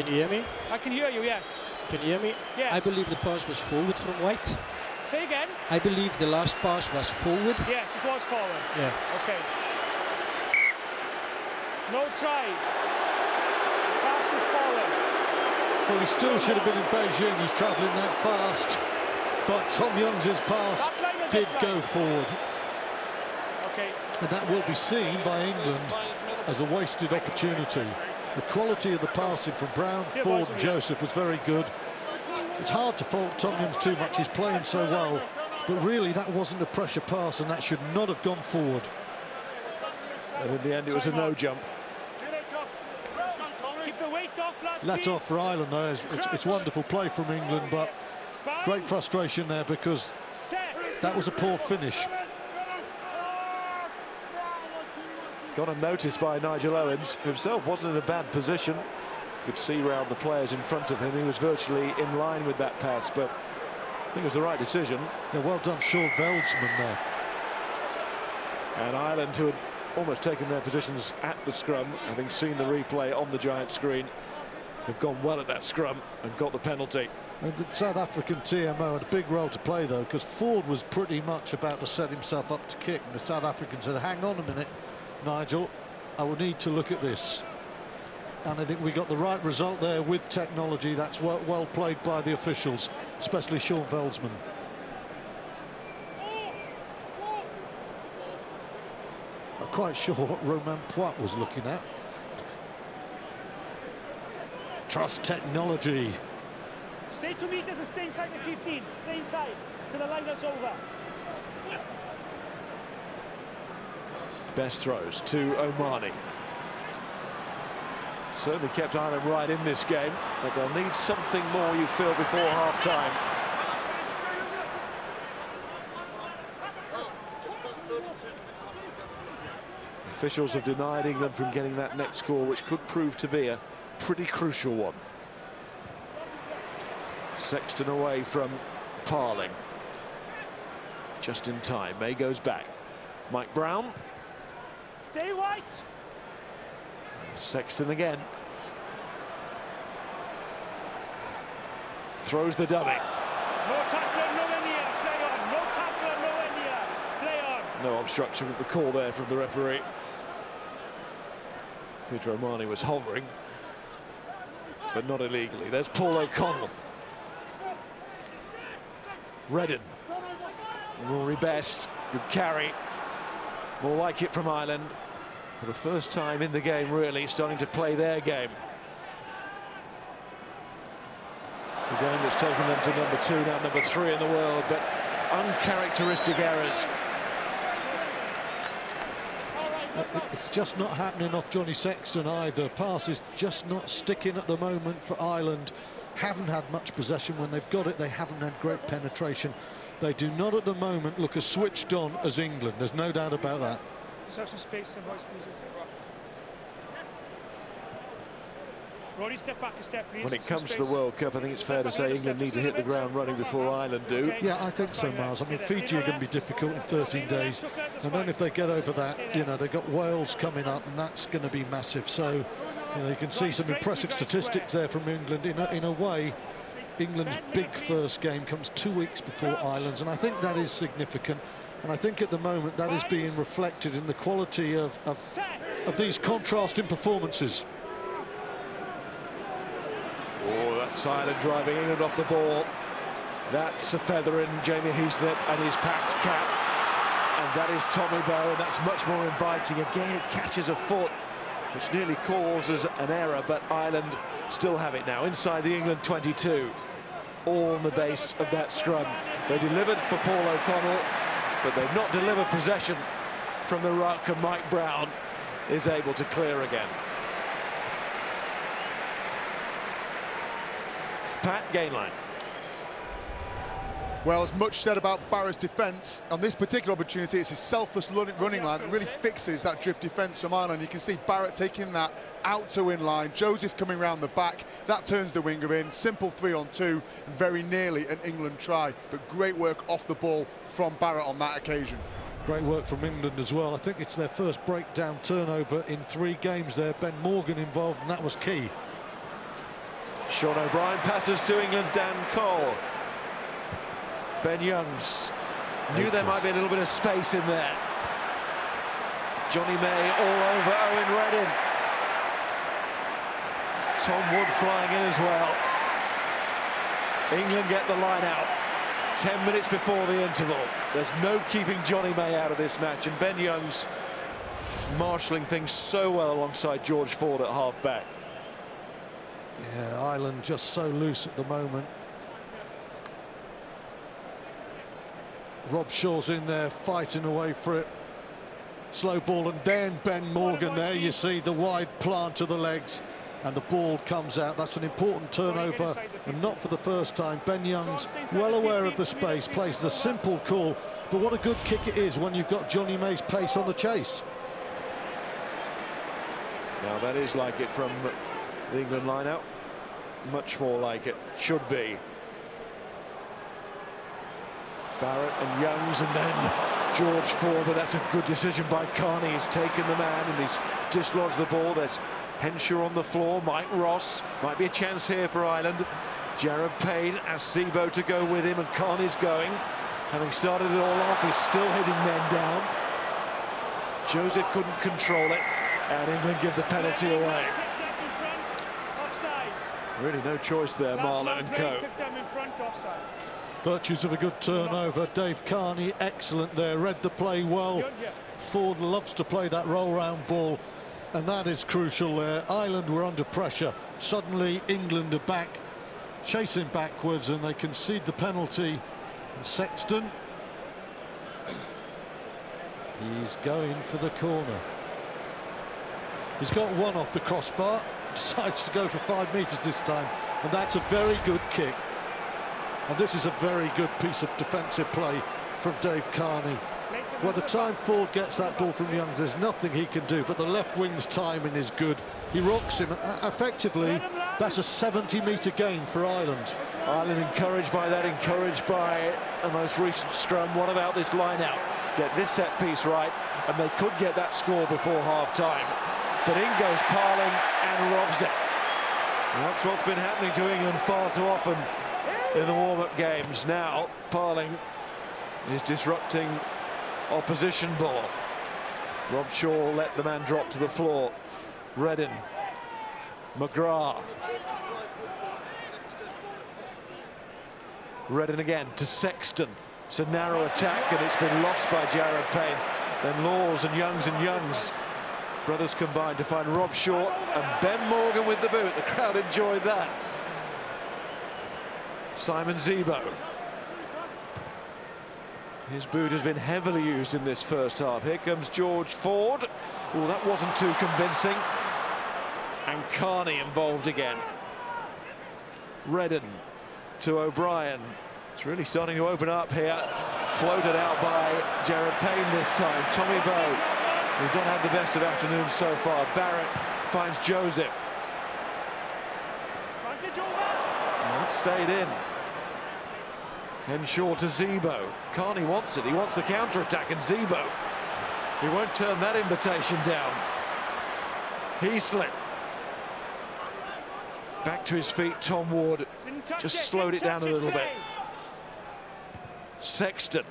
you hear me? I can hear you, yes. Can you hear me? Yes. I believe the pass was forward from White. Say again? I believe the last pass was forward. Yes, it was forward. Yeah. Okay. No try. Pass was forward. Well, he still should have been in Beijing. He's travelling that fast. But Tom Youngs' pass That line or did this go line? forward. Okay. And that will be seen by England as a wasted opportunity. The quality of the passing from Brown, Ford and Joseph was very good. It's hard to fault Tom Youngs too much, he's playing so well. But really, that wasn't a pressure pass, and that should not have gone forward. And in the end, it was a no jump. Keep the weight off, lads, Let please. off for Ireland, though. It's wonderful play from England, but great frustration there because Set. that was a poor finish. Got a notice by Nigel Owens. Himself wasn't in a bad position. Could see round the players in front of him. He was virtually in line with that pass, but I think it was the right decision. Yeah, well done, Sean Veldsman there. And Ireland, who had almost taken their positions at the scrum, having seen the replay on the giant screen, have gone well at that scrum and got the penalty. And the South African TMO had a big role to play, though, because Ford was pretty much about to set himself up to kick. And the South Africans said, hang on a minute, Nigel, I will need to look at this. And I think we got the right result there with technology. That's well played by the officials, especially Sean Veldsman. Not quite sure what Romain Poit was looking at. Trust technology. Stay 2 meters and stay inside the 15. Stay inside to the line that's over. Best throws to Omani. Certainly kept Ireland right in this game, but they'll need something more, you feel, before half-time. Officials have denied England from getting that next score, which could prove to be a pretty crucial one. Sexton away from Parling. Just in time. May goes back. Mike Brown. Stay White. Sexton again. Throws the dummy. No tackler, no in here. Play on. No tackler, no in here. Play on. No obstruction with the call there from the referee. Peter Omani was hovering, but not illegally. There's Paul O'Connell. Redden Rory Best, good carry. More like it from Ireland. For the first time in the game, really, starting to play their game. The game that's taken them to number 2, now number 3 in the world, but uncharacteristic errors. It's just not happening off Johnny Sexton either. Pass is just not sticking at the moment for Ireland. Haven't had much possession. When they've got it, they haven't had great penetration. They do not at the moment look as switched on as England. There's no doubt about that. Let's have some space and voice music. Rory, step back a step, please. When it comes to the World Cup, I think it's fair to say England need to hit the ground running before Ireland do. Yeah, I think so, Miles. I mean, Fiji are going to be difficult in 13 days. And then if they get over that, you know, they've got Wales coming up, and that's going to be massive. So, you know, you can see some impressive statistics there from England. In a way, England's big first game comes 2 weeks before Ireland's, and I think that is significant. And I think at the moment that is being reflected in the quality of these contrasting performances. Oh, that's Ireland driving England off the ball. That's a feather in Jamie Heaslip and his packed cap. And that is Tommy Bowe, and that's much more inviting. Again, it catches a foot, which nearly causes an error, but Ireland still have it now inside the England 22. All on the base of that scrum. They delivered for Paul O'Connell, but they've not delivered possession from the ruck, and Mike Brown is able to clear again. Pat, gain line. Well, as much said about Barrett's defence, on this particular opportunity, it's his selfless running line that really fixes that drift defence from Ireland. You can see Barrett taking that out to in line, Joseph coming round the back, that turns the winger in, simple 3-on-2, and very nearly an England try. But great work off the ball from Barrett on that occasion. Great work from England as well. I think it's their first breakdown turnover in 3 games there. Ben Morgan involved, and that was key. Sean O'Brien passes to England's Dan Cole. Ben Youngs knew there might be a little bit of space in there. Johnny May all over Owen Reddin. Tom Wood flying in as well. England get the line out 10 minutes before the interval. There's no keeping Johnny May out of this match, and Ben Youngs marshalling things so well alongside George Ford at half-back. Yeah, Ireland just so loose at the moment. Rob Shaw's in there fighting away for it. Slow ball, and then Ben Morgan there. You see the wide plant to the legs, and the ball comes out. That's an important turnover, and not for the first time. Ben Youngs, well aware of the space, plays the simple call, but what a good kick it is when you've got Johnny May's pace on the chase. Now that is like it from the England line-out. Much more like it should be. Barrett and Youngs, and then George Ford, but that's a good decision by Carney. He's taken the man and he's dislodged the ball. There's Henshaw on the floor, Mike Ross. Might be a chance here for Ireland. Jared Payne asks Sebo to go with him, and Carney's going. Having started it all off, he's still hitting men down. Joseph couldn't control it, and England give the penalty away. Really no choice there, Marlow and co. Virtues of a good turnover. Dave Carney, excellent there, read the play well. Ford loves to play that roll-round ball, and that is crucial there. Ireland were under pressure. Suddenly England are back, chasing backwards, and they concede the penalty. And Sexton, he's going for the corner. He's got one off the crossbar, decides to go for 5 metres this time, and that's a very good kick. And this is a very good piece of defensive play from Dave Carney. By the time Ford gets that ball from Youngs, there's nothing he can do, but the left wing's timing is good. He rocks him. Effectively, that's a 70-metre gain for Ireland. Ireland encouraged by that, encouraged by the most recent scrum. What about this line-out? Get this set piece right, and they could get that score before half-time. But in goes Parling and robs it. And that's what's been happening to England far too often in the warm-up games. Now Parling is disrupting opposition ball. Rob Shaw let the man drop to the floor. Reddin, McGrath. Reddin again to Sexton. It's a narrow attack and it's been lost by Jared Payne. Then Laws and Youngs brothers combined to find Rob Shaw and Ben Morgan with the boot. The crowd enjoyed that. Simon Zebo. His boot has been heavily used in this first half. Here comes George Ford. Oh, that wasn't too convincing. And Carney involved again. Redden to O'Brien. It's really starting to open up here. Floated out by Jared Payne this time. Tommy Bowe, who's not had the best of afternoons so far. Barrett finds Joseph. And that stayed in. Henshaw to Zebo. Carney wants it. He wants the counter-attack, and Zebo, he won't turn that invitation down. Heaslip. Back to his feet, Tom Ward. Just slowed it down a little bit. Sexton.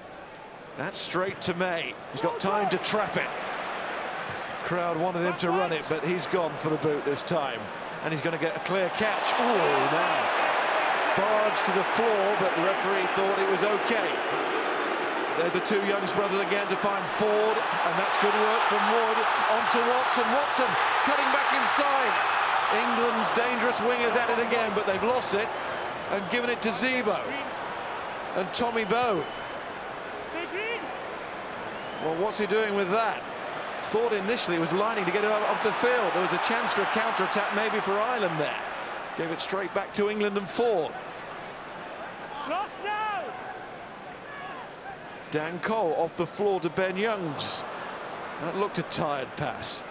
That's straight to May. He's got time to trap it. Crowd wanted him to run it, but he's gone for the boot this time. And he's going to get a clear catch. Oh, now. Barged to the floor, but the referee thought it was okay. They're the two Youngs brothers again to find Ford, and that's good work from Wood. On to Watson. Watson cutting back inside. England's dangerous wingers at it again, but they've lost it and given it to Zebo and Tommy Bowe. Well, what's he doing with that? Thought initially he was lining to get it off the field. There was a chance for a counter-attack maybe for Ireland there. Gave it straight back to England and Ford. Lost now. Dan Cole off the floor to Ben Youngs. That looked a tired pass.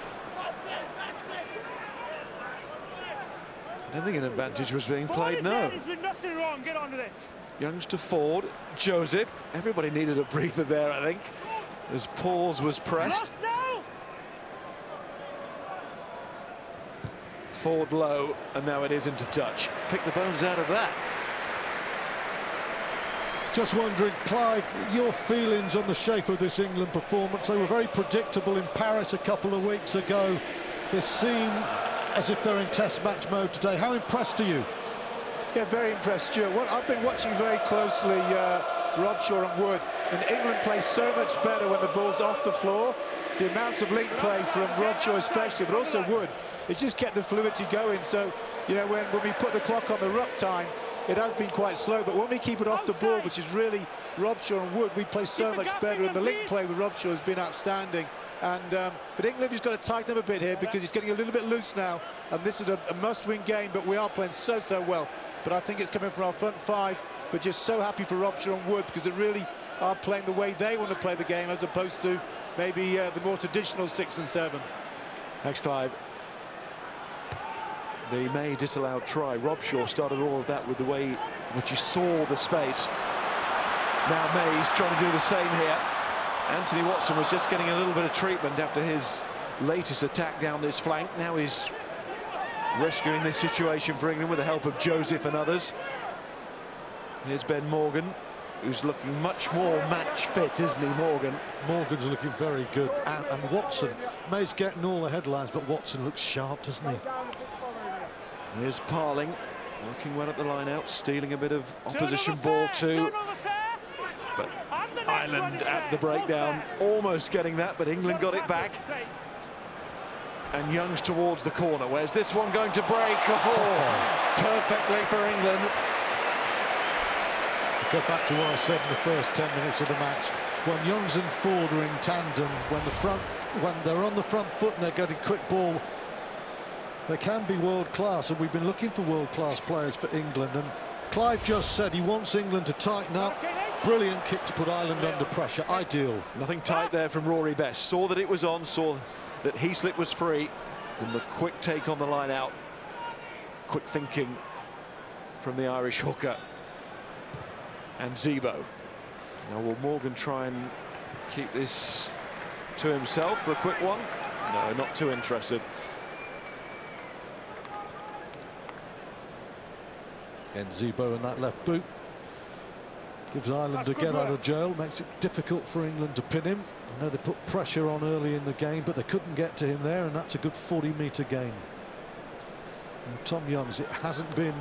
I don't think an advantage was being played, no. Nothing wrong. Get on with it. Youngs to Ford. Joseph. Everybody needed a breather there, I think, as pause was pressed. Ford low, and now it is into touch. Pick the bones out of that. Just wondering, Clive, your feelings on the shape of this England performance. They were very predictable in Paris a couple of weeks ago. They seem as if they're in test match mode today. How impressed are you? Yeah, very impressed, Stuart. I've been watching very closely Rob Shaw and Wood, and England play so much better when the ball's off the floor. The amount of link play from Rob Shaw especially, but also Wood, it just kept the fluidity going. So, you know, when we put the clock on the ruck time, it has been quite slow, but when we keep it off the ball, which is really Rob Shaw and Wood, we play so much better, and the link play with Rob Shaw has been outstanding. And but England has got to tighten up a bit here because he's getting a little bit loose now, and this is a must-win game, but we are playing so well. But I think it's coming from our front five, but just so happy for Rob Shaw and Wood because they really are playing the way they want to play the game as opposed to maybe the more traditional 6 and 7. Thanks, Clive. The May disallowed try. Rob Shaw started all of that with the way which he saw the space. Now May's trying to do the same here. Anthony Watson was just getting a little bit of treatment after his latest attack down this flank. Now he's rescuing this situation for England with the help of Joseph and others. Here's Ben Morgan, who's looking much more match fit, isn't he, Morgan? Morgan's looking very good, and Watson, May's getting all the headlines, but Watson looks sharp, doesn't he? Here's Parling, working well at the line out, stealing a bit of opposition ball too. But Ireland at the breakdown, almost getting that, but England got it back. And Youngs towards the corner. Where's this one going to break? Oh, perfectly for England. Go back to what I said in the first 10 minutes of the match. When Youngs and Ford are in tandem, when they're on the front foot and they're getting quick ball, they can be world class, and we've been looking for world class players for England. And Clive just said he wants England to tighten up. Brilliant kick to put Ireland under pressure. Ideal. Nothing tight there from Rory Best. Saw that it was on, saw that Heaslip was free, and the quick take on the line out. Quick thinking from the Irish hooker. And Zebo. Now will Morgan try and keep this to himself for a quick one? No, not too interested. And Zebo in that left boot gives Ireland a get out of jail, makes it difficult for England to pin him. I know they put pressure on early in the game, but they couldn't get to him there, and that's a good 40-metre gain. And Tom Youngs, it hasn't been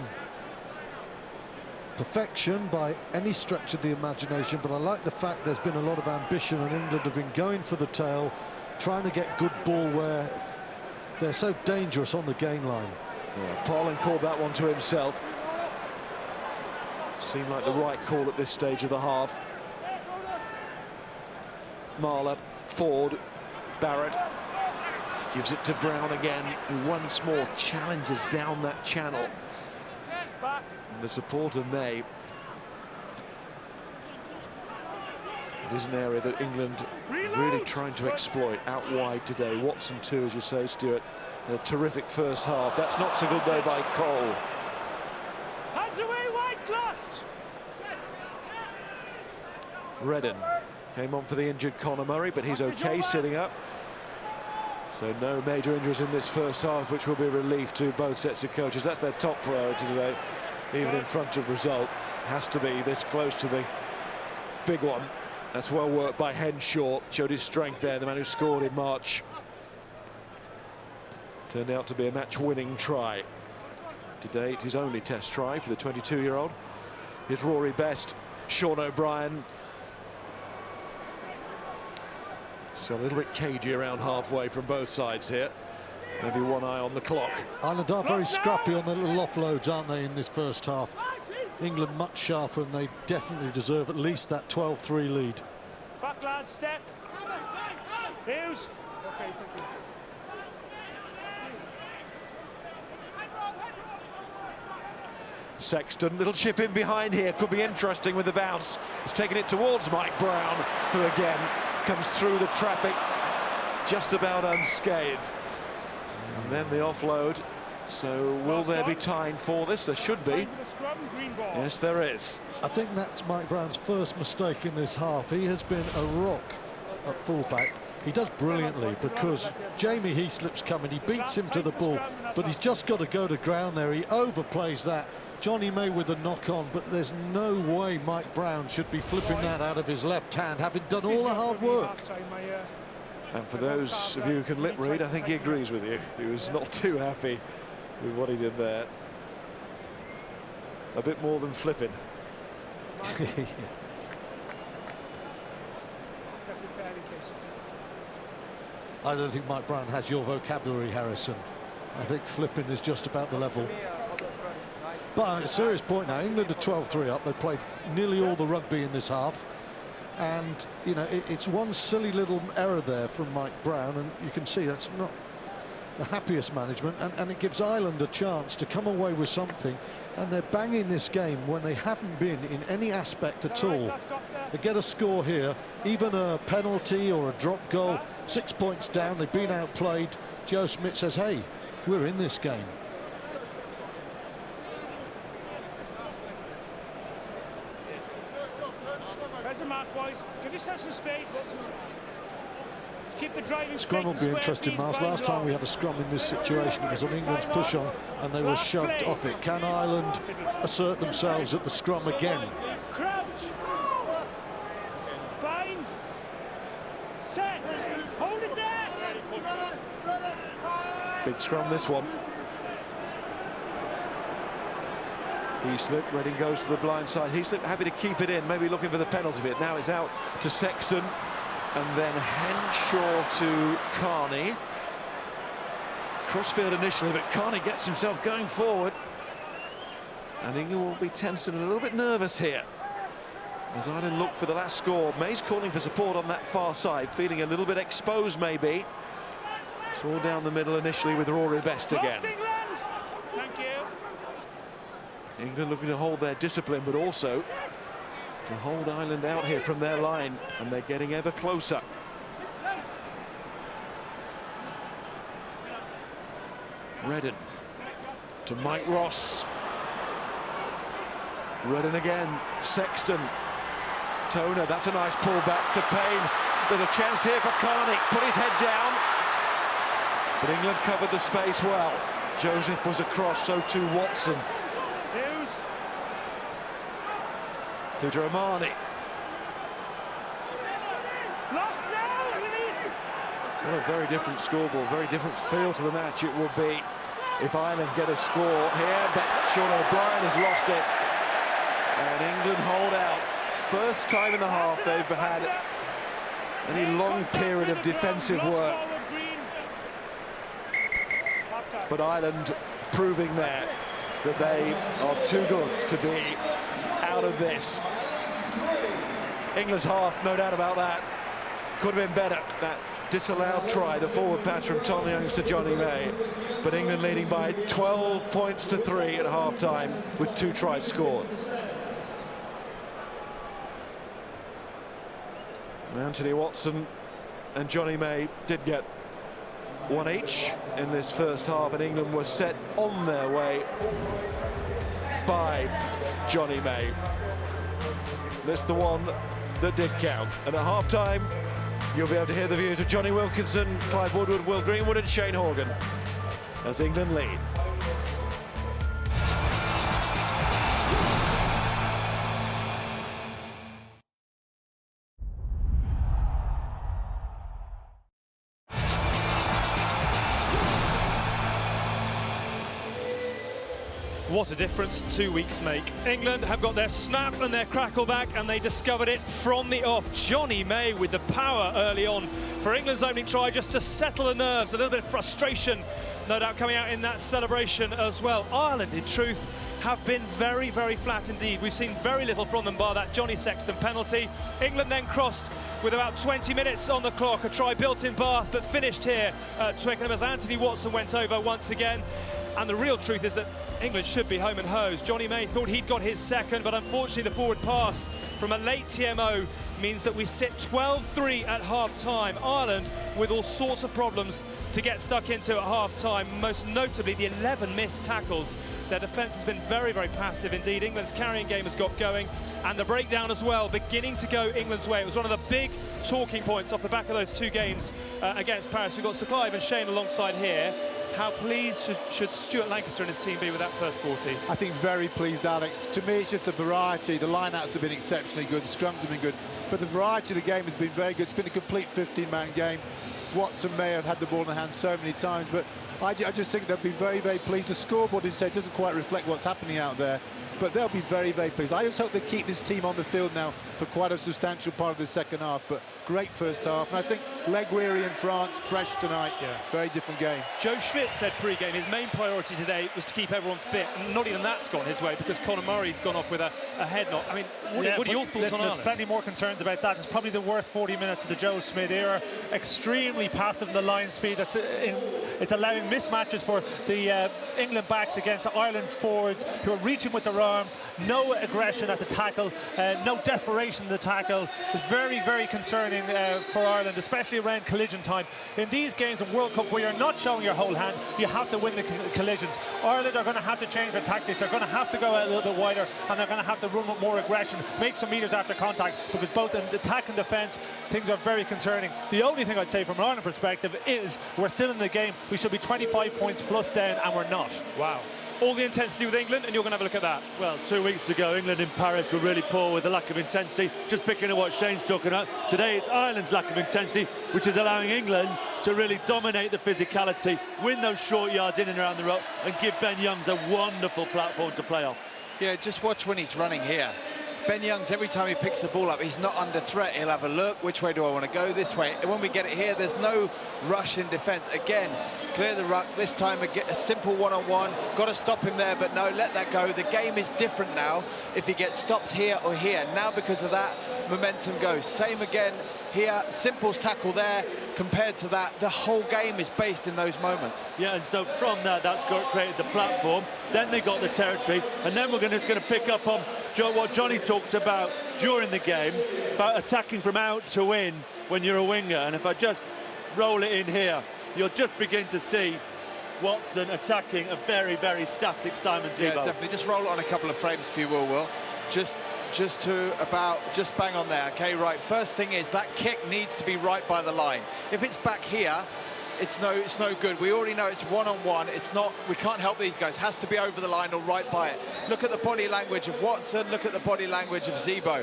perfection by any stretch of the imagination, but I like the fact there's been a lot of ambition, and England have been going for the tail, trying to get good ball where they're so dangerous on the gain line. Yeah, Parlin called that one to himself. Seemed like the right call at this stage of the half. Marler, Ford, Barrett gives it to Brown again, who once more challenges down that channel. And the supporter May. It is an area that England really trying to exploit out wide today. Watson too, as you say, Stuart. A terrific first half. That's not so good though by Cole. Hands away, White, lost. Redden came on for the injured Conor Murray, but he's okay sitting up. So no major injuries in this first half, which will be a relief to both sets of coaches. That's their top priority today, even in front of result. Has to be this close to the big one. That's well worked by Henshaw. Showed his strength there, the man who scored in March. Turned out to be a match-winning try. To date, his only test try for the 22-year-old. Here's Rory Best, Sean O'Brien. So a little bit cagey around halfway from both sides here. Maybe one eye on the clock. Ireland are very scrappy on the little offloads, aren't they, in this first half? England much sharper, and they definitely deserve at least that 12-3 lead. Back, lads, step. Hughes. Okay, thank you. Sexton, little chip in behind here, could be interesting with the bounce. He's taking it towards Mike Brown, who again comes through the traffic just about unscathed. And then the offload. So will there be time for this? There should be. Yes, there is. I think that's Mike Brown's first mistake in this half. He has been a rock at fullback. He does brilliantly because Jamie Heaslip's coming. He beats him to the ball, but he's just got to go to ground there. He overplays that. Johnny May with the knock-on, but there's no way Mike Brown should be flipping that out of his left hand, having done all the hard work. And for those of you who can lip read, I think he agrees with you. He was not too happy with what he did there. A bit more than flipping. I don't think Mike Brown has your vocabulary, Harrison. I think flipping is just about the level. But a serious point now, England are 12-3 up. They played nearly all the rugby in this half. And, you know, it's one silly little error there from Mike Brown, and you can see that's not the happiest management, and it gives Ireland a chance to come away with something, and they're banging this game when they haven't been in any aspect at all. They get a score here, even a penalty or a drop goal, 6 points down, they've been outplayed. Joe Schmidt says, hey, we're in this game. There's a mark, boys. Give yourself some space. Let's keep the driving. Scrum will be interesting, Miles. Last time we had a scrum in this situation, it was on England's push on, and they were shoved off it. Can Ireland assert themselves at the scrum again? Crouch. Bind. Set. Hold it there. Big scrum, this one. Heaslip, Reading goes to the blind side. Heaslip happy to keep it in, maybe looking for the penalty bit. Now it's out to Sexton, and then Henshaw to Carney. Crossfield initially, but Carney gets himself going forward. And England will be tense and a little bit nervous here as Ireland look for the last score. May's calling for support on that far side, feeling a little bit exposed maybe. It's all down the middle initially with Rory Best again. Thank you. England looking to hold their discipline, but also to hold Ireland out here from their line, and they're getting ever closer. Redden to Mike Ross. Redden again, Sexton. Toner, that's a nice pull back to Payne. There's a chance here for Carney, put his head down. But England covered the space well. Joseph was across, so too Watson. Hughes. To Romani. Lost now, release. What a very different scoreboard, very different feel to the match it will be if Ireland get a score here, but Sean O'Brien has lost it. And England hold out. First time in the half they've had any long period of defensive work. But Ireland proving there that they are too good to be out of this. England's half, no doubt about that. Could have been better. That disallowed try, the forward pass from Tom Youngs to Johnny May. But England leading by 12 points to 3 at half-time with 2 tries scored. Anthony Watson and Johnny May did get 1 each in this first half, and England were set on their way by Johnny May. This is the one that did count. And at half-time, you'll be able to hear the views of Johnny Wilkinson, Clive Woodward, Will Greenwood and Shane Horgan as England lead. What a difference 2 weeks make. England have got their snap and their crackle back, and they discovered it from the off. Johnny May with the power early on for England's opening try, just to settle the nerves. A little bit of frustration, no doubt, coming out in that celebration as well. Ireland, in truth, have been very, very flat indeed. We've seen very little from them bar that Johnny Sexton penalty. England then crossed with about 20 minutes on the clock. A try built in Bath, but finished here at Twickenham as Anthony Watson went over once again. And the real truth is that England should be home and hosed. Johnny May thought he'd got his second, but unfortunately the forward pass from a late TMO means that we sit 12-3 at half-time. Ireland with all sorts of problems to get stuck into at half-time, most notably the 11 missed tackles. Their defence has been very, very passive indeed. England's carrying game has got going, and the breakdown as well, beginning to go England's way. It was one of the big talking points off the back of those 2 games against Paris. We've got Sir Clive and Shane alongside here. How pleased should Stuart Lancaster and his team be with that first 40? I think very pleased, Alex. To me, it's just the variety. The line-outs have been exceptionally good, the scrums have been good, but the variety of the game has been very good. It's been a complete 15-man game. Watson may have had the ball in the hand so many times, but I just think they'll be very, very pleased. The scoreboard, as I say, doesn't quite reflect what's happening out there, but they'll be very, very pleased. I just hope they keep this team on the field now for quite a substantial part of the second half, but great first half. And I think leg weary in France, fresh tonight. Yeah. Very different game. Joe Schmidt said pre-game his main priority today was to keep everyone fit. Not even that's gone his way, because Conor Murray's gone off with a head knock. I mean, what are your thoughts on Ireland? There's plenty more concerns about that. It's probably the worst 40 minutes of the Joe Schmidt era. Extremely passive in the line speed. It's allowing mismatches for the England backs against Ireland forwards who are reaching with their arms. No aggression at the tackle, no desperation in the tackle. It's very, very concerning for Ireland, especially around collision time. In these games in World Cup where you're not showing your whole hand, you have to win the collisions. Ireland are going to have to change their tactics. They're going to have to go a little bit wider, and they're going to have to run with more aggression, make some meters after contact, because both in attack and defence, things are very concerning. The only thing I'd say from an Ireland perspective is we're still in the game. We should be 25 points plus down, and we're not. Wow. All the intensity with England, and you're going to have a look at that. Well, 2 weeks ago, England in Paris were really poor with the lack of intensity. Just picking up what Shane's talking about. Today, it's Ireland's lack of intensity, which is allowing England to really dominate the physicality, win those short yards in and around the ruck, and give Ben Youngs a wonderful platform to play off. Yeah, just watch when he's running here. Ben Youngs, every time he picks the ball up, he's not under threat. He'll have a look, which way do I want to go? This way. And when we get it here, there's no rush in defence. Again, clear the ruck. This time, a simple one-on-one. Got to stop him there, but no, let that go. The game is different now if he gets stopped here or here. Now, because of that, momentum goes. Same again here. Simple's tackle there. Compared to that, the whole game is based in those moments. Yeah, and so from that, that's created the platform. Then they got the territory, and then we're just going to pick up on what Johnny talked about during the game, about attacking from out to in when you're a winger. And if I just roll it in here, you'll just begin to see Watson attacking a very, very static Simon Zebo. Yeah, definitely. Just roll it on a couple of frames if you will. Just bang on there. Okay, right. First thing is that kick needs to be right by the line. If it's back here, it's no good. We already know it's one-on-one. It's not. We can't help these guys. It has to be over the line or right by it. Look at the body language of Watson. Look at the body language of Zebo.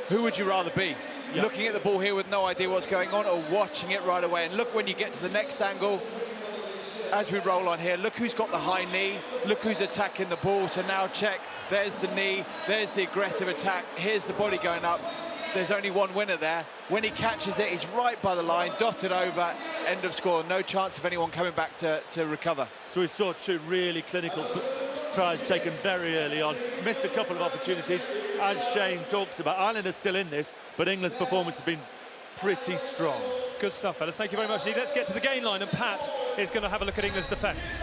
Who would you rather be? Yep. Looking at the ball here with no idea what's going on, or watching it right away? And look when you get to the next angle. as we roll on here, look who's got the high knee, look who's attacking the ball. So now check, there's the knee, there's the aggressive attack, here's the body going up. There's only one winner there. When he catches it, he's right by the line, dotted over, end of score. No chance of anyone coming back to recover. So we saw two really clinical tries taken very early on. Missed a couple of opportunities. As Shane talks about, Ireland is still in this, but England's performance has been pretty strong. Good stuff, fellas. Thank you very much. Let's get to the gain line, and Pat is going to have a look at England's defence.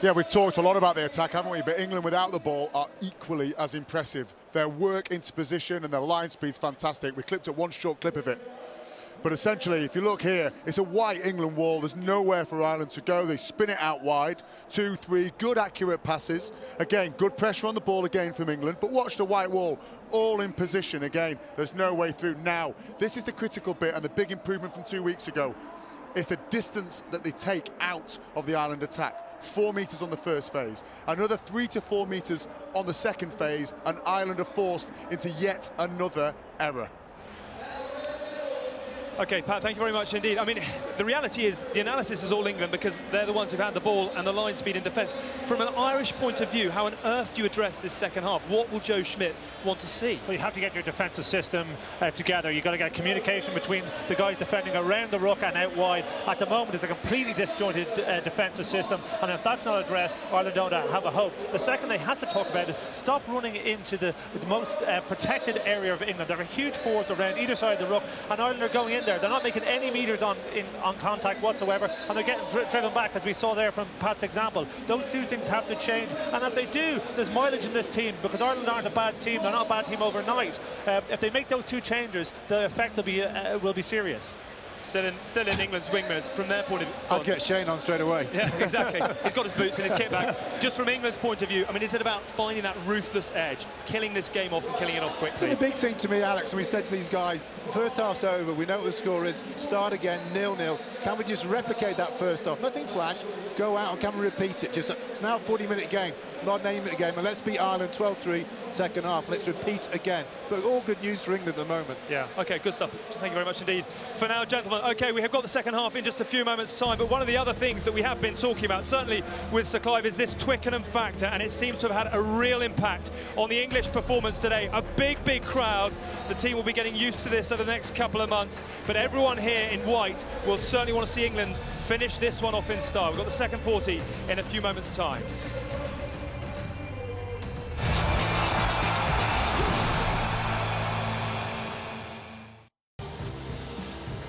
Yeah, we've talked a lot about the attack, haven't we? But England without the ball are equally as impressive. Their work into position and their line speed's fantastic. We clipped at one short clip of it. But essentially, if you look here, it's a white England wall. There's nowhere for Ireland to go. They spin it out wide. 2, 3, good accurate passes. Again, good pressure on the ball again from England. But watch the white wall, all in position again. There's no way through. Now, this is the critical bit and the big improvement from 2 weeks ago. It's the distance that they take out of the Ireland attack. 4 metres on the first phase, another 3 to 4 metres on the second phase, and Ireland are forced into yet another error. OK, Pat, thank you very much indeed. I mean, the reality is the analysis is all England because they're the ones who've had the ball and the line speed in defence. From an Irish point of view, how on earth do you address this second half? What will Joe Schmidt want to see? Well, you have to get your defensive system together. You've got to get communication between the guys defending around the ruck and out wide. At the moment, it's a completely disjointed defensive system, and if that's not addressed, Ireland don't have a hope. The second they have to talk about it, stop running into the most protected area of England. There are huge forwards around either side of the ruck, and Ireland are going in there. They're not making any meters on contact whatsoever, and they're getting driven back, as we saw there from Pat's example. Those two things have to change, and if they do, there's mileage in this team, because Ireland aren't a bad team. They're not a bad team overnight. If they make those two changes, the effect will be serious. Still in England's wingers from their point of view. I'll get Shane on straight away. Yeah, exactly. He's got his boots and his kit bag. Just from England's point of view, I mean, is it about finding that ruthless edge, killing this game off and killing it off quickly? The big thing to me, Alex, and we said to these guys, the first half's over, we know what the score is, start again, 0-0. Can we just replicate that first half? Nothing flash, go out and can we repeat it? It's now a 40-minute game, not an 8-minute game, and let's beat Ireland 12-3, second half. Let's repeat again. But all good news for England at the moment. Yeah, OK, good stuff. Thank you very much indeed. For now, gentlemen, OK, we have got the second half in just a few moments' time, but one of the other things that we have been talking about, certainly with Sir Clive, is this Twickenham factor, and it seems to have had a real impact on the English performance today. A big, big crowd. The team will be getting used to this over the next couple of months, but everyone here in white will certainly want to see England finish this one off in style. We've got the second 40 in a few moments' time.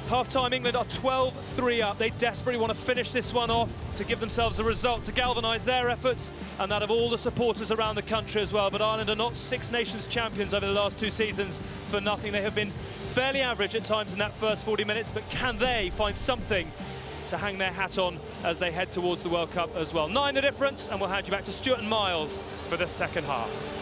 Half-time, England are 12-3 up. They desperately want to finish this one off to give themselves a result to galvanise their efforts and that of all the supporters around the country as well. But Ireland are not Six Nations champions over the last 2 seasons for nothing. They have been fairly average at times in that first 40 minutes, but can they find something to hang their hat on as they head towards the World Cup as well? 9 the difference, and we'll hand you back to Stuart and Miles for the second half.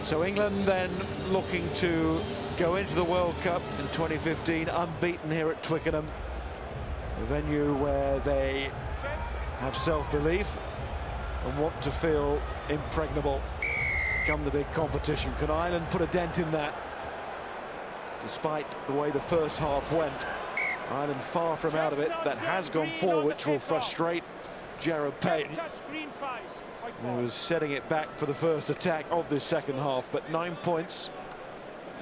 So England then looking to go into the World Cup in 2015 unbeaten here at Twickenham, a venue where they have self-belief and want to feel impregnable come the big competition. Can Ireland put a dent in that? Despite the way the first half went, Ireland far from out of it. That has gone forward, which will frustrate Jared Payton, who was setting it back for the first attack of this second half. But 9 points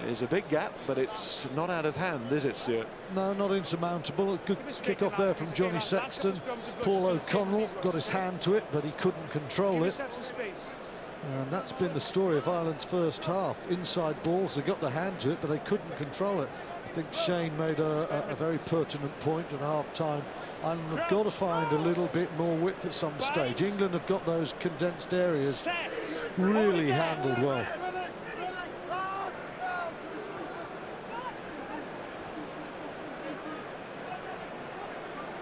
is a big gap, but it's not out of hand, is it, Stuart? No, not insurmountable. A good kick-off there from Johnny Sexton. Paul O'Connell got his hand to it, but he couldn't control it. And that's been the story of Ireland's first half. Inside balls, they got the hand to it, but they couldn't control it. I think Shane made a very pertinent point at half-time. Ireland have got to find a little bit more width at some stage. England have got those condensed areas really handled well.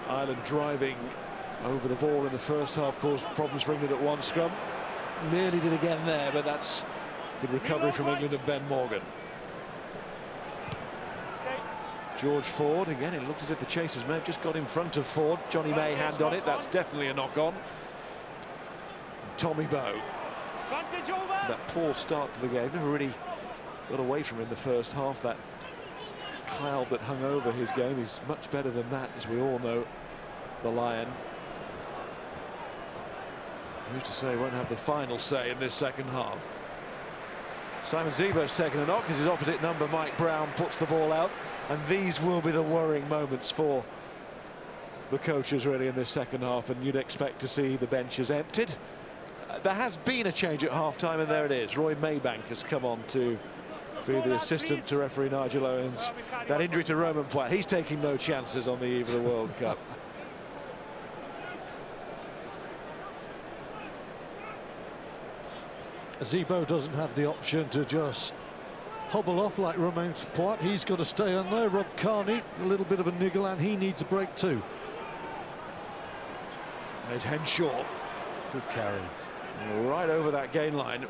Ireland driving over the ball in the first half caused problems for England at one scrum. Nearly did again there, but that's good recovery from England and Ben Morgan. George Ford, again, it looked as if the chasers may have just got in front of Ford. Johnny May hand on it, that's definitely a knock-on. Tommy Bowe. That poor start to the game, never really got away from him in the first half, that cloud that hung over his game. He's much better than that, as we all know, the Lion. Who's to say he won't have the final say in this second half. Simon Zebo's taken a knock as his opposite number, Mike Brown, puts the ball out. And these will be the worrying moments for the coaches really in this second half, and you'd expect to see the benches emptied. There has been a change at half-time, and there it is. Roy Maybank has come on to be the assistant to referee Nigel Owens. That injury to Roman Platt, he's taking no chances on the eve of the World Cup. Zebo doesn't have the option to just hobble off like Romain Poit. He's got to stay on there. Rob Kearney, a little bit of a niggle, and he needs a break too. There's Henshaw. Good carry. Right over that gain line.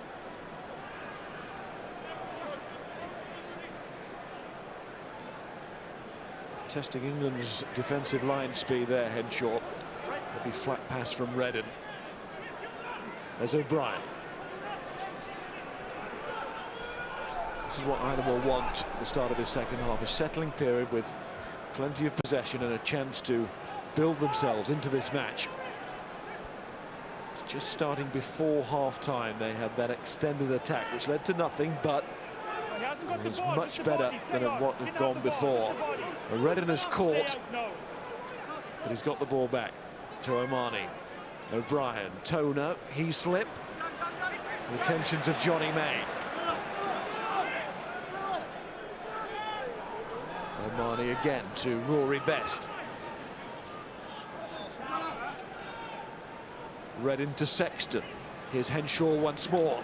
Testing England's defensive line speed there, Henshaw. That'll be flat pass from Redden. There's O'Brien. This is what Ireland will want at the start of this second half, a settling period with plenty of possession and a chance to build themselves into this match. It's just starting before half-time. They had that extended attack which led to nothing, but it was much better than what had gone before. Redden has caught, but he's got the ball back to Omani. O'Brien, Toner, he slip. The attentions of Johnny May. Omani again to Rory Best. Redden to Sexton. Here's Henshaw once more.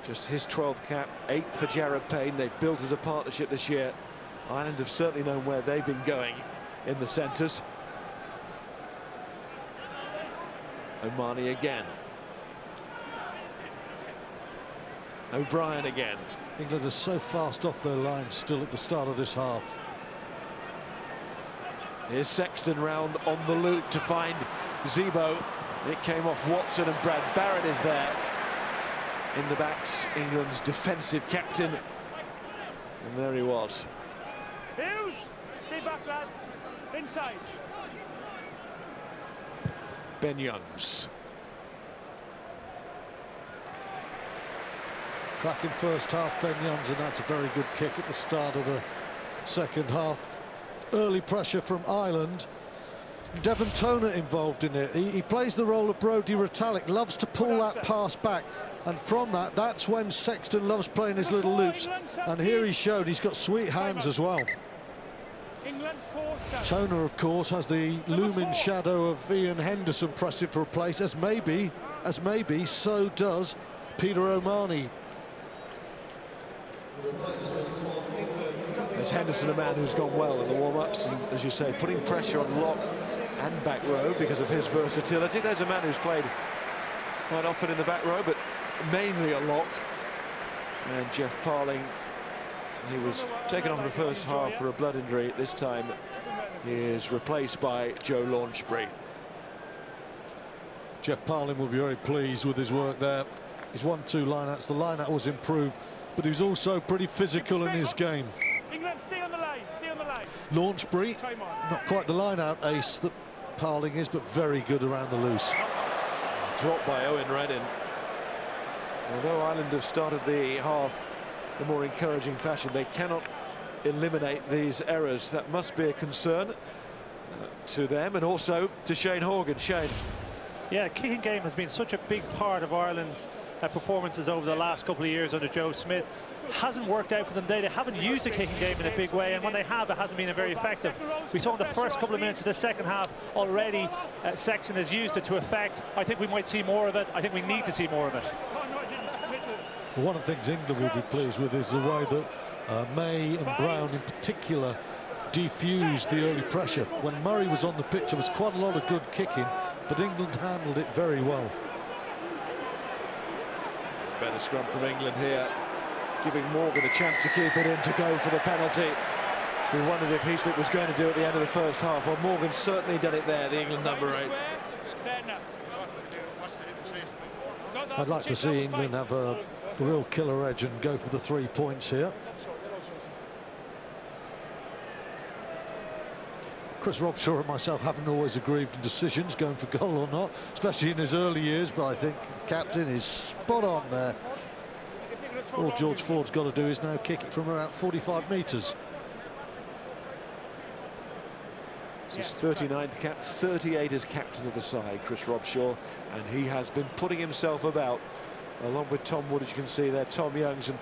Just his 12th cap, 8th for Jared Payne. They've built as a partnership this year. Ireland have certainly known where they've been going in the centres. Omani again. O'Brien again. England are so fast off their line still at the start of this half. Here's Sexton round on the loop to find Zebo. It came off Watson, and Brad Barrett is there in the backs, England's defensive captain. And there he was. Hughes, stay back, lads. Inside. Ben Youngs. Cracking first half, Ben Youngs, and that's a very good kick at the start of the second half. Early pressure from Ireland. Devon Toner involved in it. He plays the role of Brodie Retallick, loves to pull that pass back, and from that's when Sexton loves playing his little loops, and here he showed he's got sweet hands as well. Toner, of course, has the looming shadow of Ian Henderson pressing for a place, as maybe so does Peter Omani. There's Henderson, a man who's gone well in the warm-ups, and as you say, putting pressure on lock and back row because of his versatility. There's a man who's played quite often in the back row, but mainly a lock. And Jeff Parling, he was taken off in the first half for a blood injury. This time he is replaced by Joe Launchbury. Jeff Parling will be very pleased with his work there. His 1-2 line-outs, the line-out was improved, but he was also pretty physical in his game. England, stay on the line, stay on the line. Launchbury, not quite the line-out ace that Parling is, but very good around the loose. Dropped by Owen Redden. Although Ireland have started the half in a more encouraging fashion, they cannot eliminate these errors. That must be a concern to them and also to Shane Horgan. Shane. Yeah, kicking game has been such a big part of Ireland's performances over the last couple of years under Joe Smith. Hasn't worked out for them. They haven't used the kicking game in a big way, and when they have, it hasn't been very effective. We saw in the first couple of minutes of the second half already Sexton has used it to effect. I think we might see more of it. I think we need to see more of it. One of the things England will be pleased with is the way that May and Brown in particular defused the early pressure. When Murray was on the pitch, there was quite a lot of good kicking, but England handled it very well. Better scrum from England here, giving Morgan a chance to keep it in, to go for the penalty. We wondered if Heaslip was going to do it at the end of the first half. Well, Morgan certainly did it there, the England number 8. I'd like to see England have a real killer edge and go for the 3 points here. Chris Robshaw and myself haven't always agreed in decisions, going for goal or not, especially in his early years, but I think the captain is spot on there. All George Ford's got to do is now kick it from around 45 metres. It's his 39th cap, 38 as captain of the side, Chris Robshaw, and he has been putting himself about, along with Tom Wood, as you can see there. Tom Youngs, and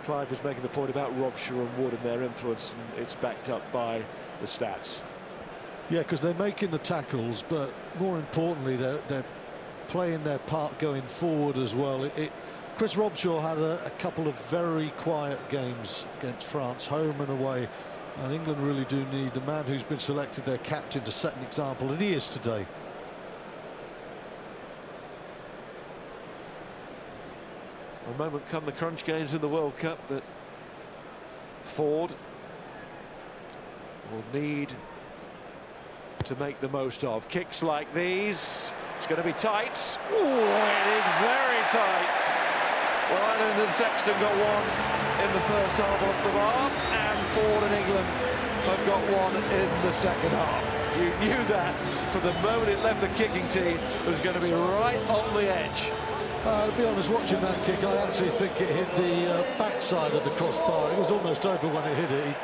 Clive was making the point about Robshaw and Wood and their influence, and it's backed up by the stats. Yeah, because they're making the tackles, but more importantly, they're playing their part going forward as well. Chris Robshaw had a couple of very quiet games against France, home and away, and England really do need the man who's been selected their captain to set an example, and he is today. A moment come the crunch games in the World Cup that Ford will need to make the most of. Kicks like these, it's going to be tight. Oh, it is very tight. Well, Ireland and Sexton got one in the first half off the bar, and Ford and England have got one in the second half. You knew that from the moment it left the kicking team, it was going to be right on the edge. To be honest, watching that kick, I actually think it hit the backside of the crossbar. It was almost over when it hit it.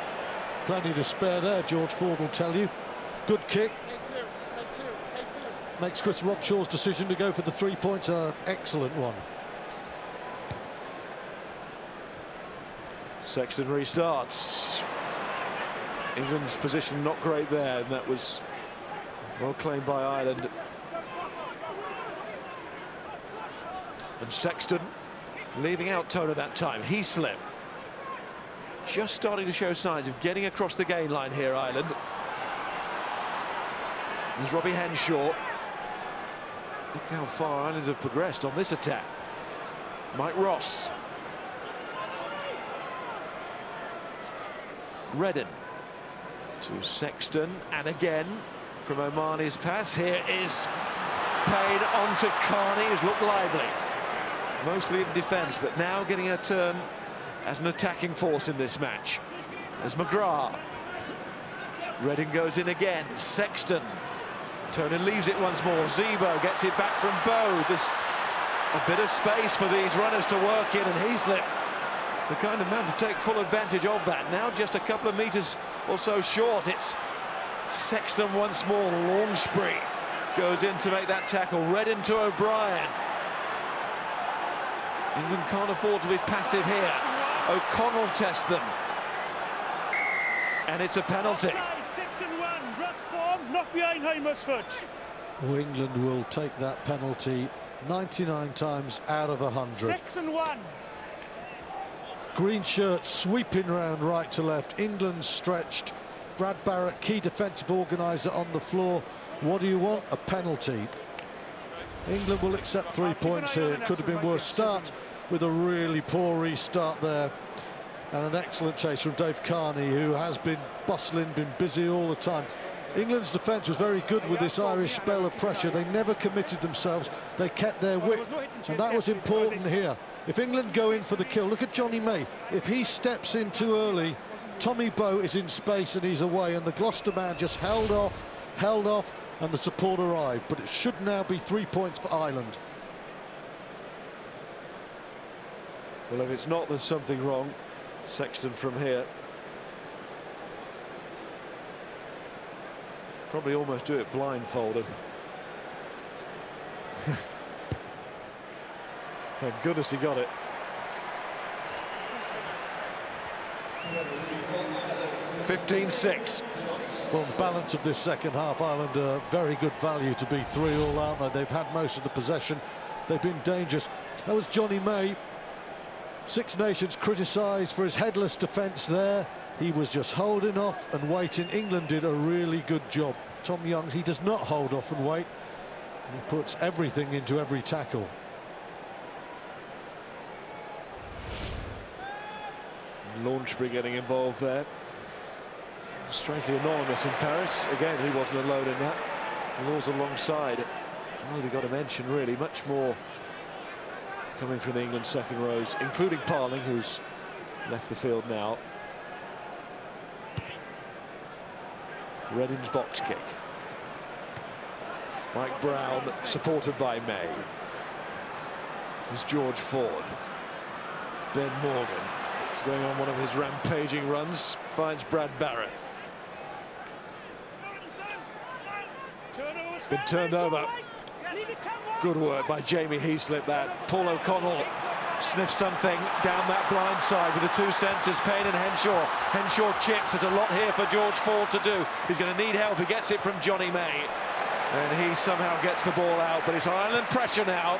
Plenty to spare there, George Ford will tell you. Good kick. Makes Chris Robshaw's decision to go for the 3 points an excellent one. Sexton restarts. England's position not great there, and that was well claimed by Ireland. And Sexton leaving out Toner that time. He slipped. Just starting to show signs of getting across the gain line here, Ireland. There's Robbie Henshaw. Look how far Ireland have progressed on this attack. Mike Ross. Redden to Sexton, and again from Omani's pass. Here is paid on to Carney, who's looked lively. Mostly in defence, but now getting a turn as an attacking force in this match. There's McGrath. Redden goes in again. Sexton. Toner leaves it once more. Zebo gets it back from Bow. There's a bit of space for these runners to work in, and Heaslip, the kind of man to take full advantage of that. Now just a couple of metres or so short. It's Sexton once more. Launchbury goes in to make that tackle. Redden to O'Brien. England can't afford to be passive here. O'Connell tests them. And it's a penalty. 6-1, ruck form, not behind Heimer's foot. Well, England will take that penalty 99 times out of 100. 6-1. Green shirt sweeping round right to left. England stretched. Brad Barrett, key defensive organiser, on the floor. What do you want? A penalty. England will accept 3 points here. It could have been worse. Start with a really poor restart there. And an excellent chase from Dave Carney, who has been bustling, been busy all the time. England's defence was very good with this Irish spell of pressure. They never committed themselves. They kept their width, and that was important here. If England go in for the kill, look at Johnny May. If he steps in too early, Tommy Bowe is in space and he's away, and the Gloucester man just held off, and the support arrived. But it should now be 3 points for Ireland. Well, if it's not, there's something wrong. Sexton from here. Probably almost do it blindfolded. Thank goodness he got it. 15-6. Well, the balance of this second half, Ireland are very good value to be 3-3, aren't they? They've had most of the possession. They've been dangerous. That was Johnny May. Six Nations criticised for his headless defence there. He was just holding off and waiting. England did a really good job. Tom Youngs, he does not hold off and wait. He puts everything into every tackle. Launchbury getting involved there. Strangely anonymous in Paris. Again, he wasn't alone in that. Laws alongside. Oh, they got a mention, really. Much more coming from the England second rows, including Parling, who's left the field now. Reddin's box kick. Mike Brown, supported by May. There's George Ford. Ben Morgan is going on one of his rampaging runs, finds Brad Barrett. Been turned over. Good work by Jamie Heaslip. That Paul O'Connell sniffs something down that blind side with the two centres, Payne and Henshaw. Henshaw chips. There's a lot here for George Ford to do. He's going to need help. He gets it from Johnny May, and he somehow gets the ball out. But it's Ireland pressure now.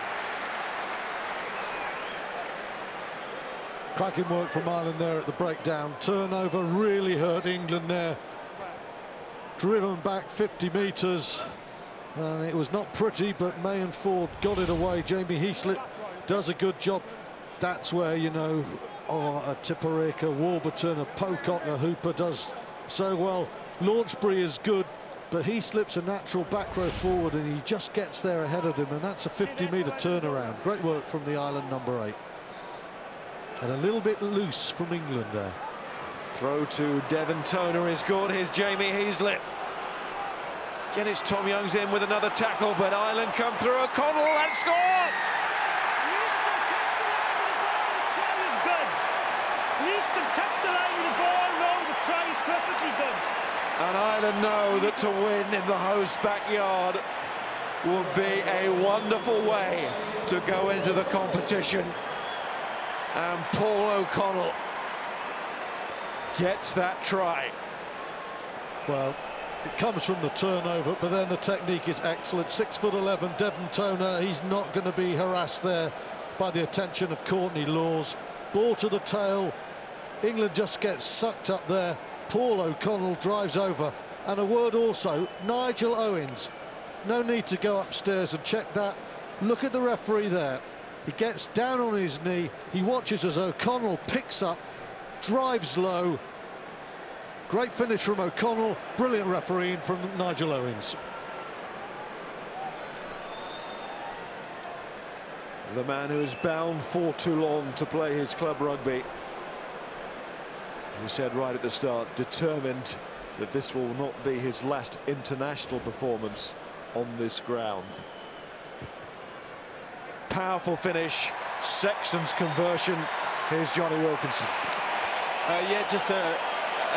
Cracking work from Ireland there at the breakdown. Turnover really hurt England there. Driven back 50 metres. And it was not pretty, but May and Ford got it away. Jamie Heaslip does a good job. That's where, you know, a Tippereka, Warburton, a Pocock, a Hooper does so well. Launchbury is good, but Heaslip's a natural back row forward, and he just gets there ahead of him, and that's a 50-metre turnaround. Great work from the Ireland number 8. And a little bit loose from England there. Throw to Devon Toner is good. Here's Jamie Heaslip. Again, it's Tom Youngs in with another tackle, but Ireland come through. O'Connell and score! And Ireland know that to win in the host backyard will be a wonderful way to go into the competition. And Paul O'Connell gets that try. Well, it comes from the turnover, but then the technique is excellent. 6'11", Devon Toner. He's not going to be harassed there by the attention of Courtney Laws. Ball to the tail. England just gets sucked up there. Paul O'Connell drives over. And a word also, Nigel Owens. No need to go upstairs and check that. Look at the referee there. He gets down on his knee. He watches as O'Connell picks up, drives low. Great finish from O'Connell, brilliant refereeing from Nigel Owens. The man who is bound for too long to play his club rugby. He said right at the start, determined that this will not be his last international performance on this ground. Powerful finish, Sexton's conversion. Here's Johnny Wilkinson. Yeah, just a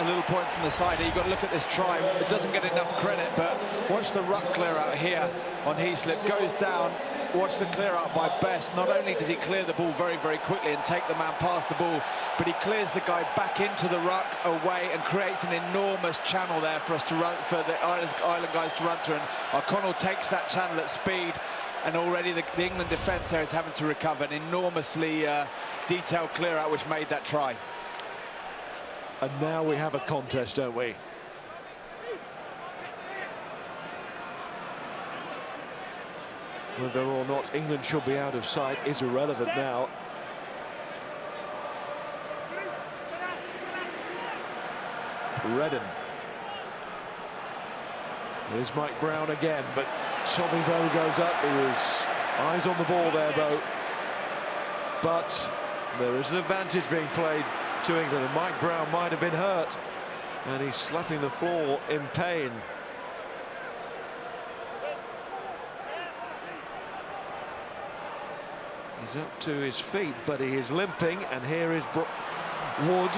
little point from the side here. You've got to look at this try. It doesn't get enough credit, but watch the ruck clear out here on Heaslip. Goes down. Watch the clear out by Best. Not only does he clear the ball very, very quickly and take the man past the ball, but he clears the guy back into the ruck away and creates an enormous channel there for us to run, for the Ireland guys to run through. And O'Connell takes that channel at speed, and already the England defence there is having to recover. An enormously detailed clear out which made that try. And now we have a contest, don't we? Whether or not England should be out of sight is irrelevant now. Redden. Here's Mike Brown again, but Tommy Bowe goes up. He was eyes on the ball there, Bowe. But there is an advantage being played to England, and Mike Brown might have been hurt, and he's slapping the floor in pain. He's up to his feet, but he is limping, and here is Wood.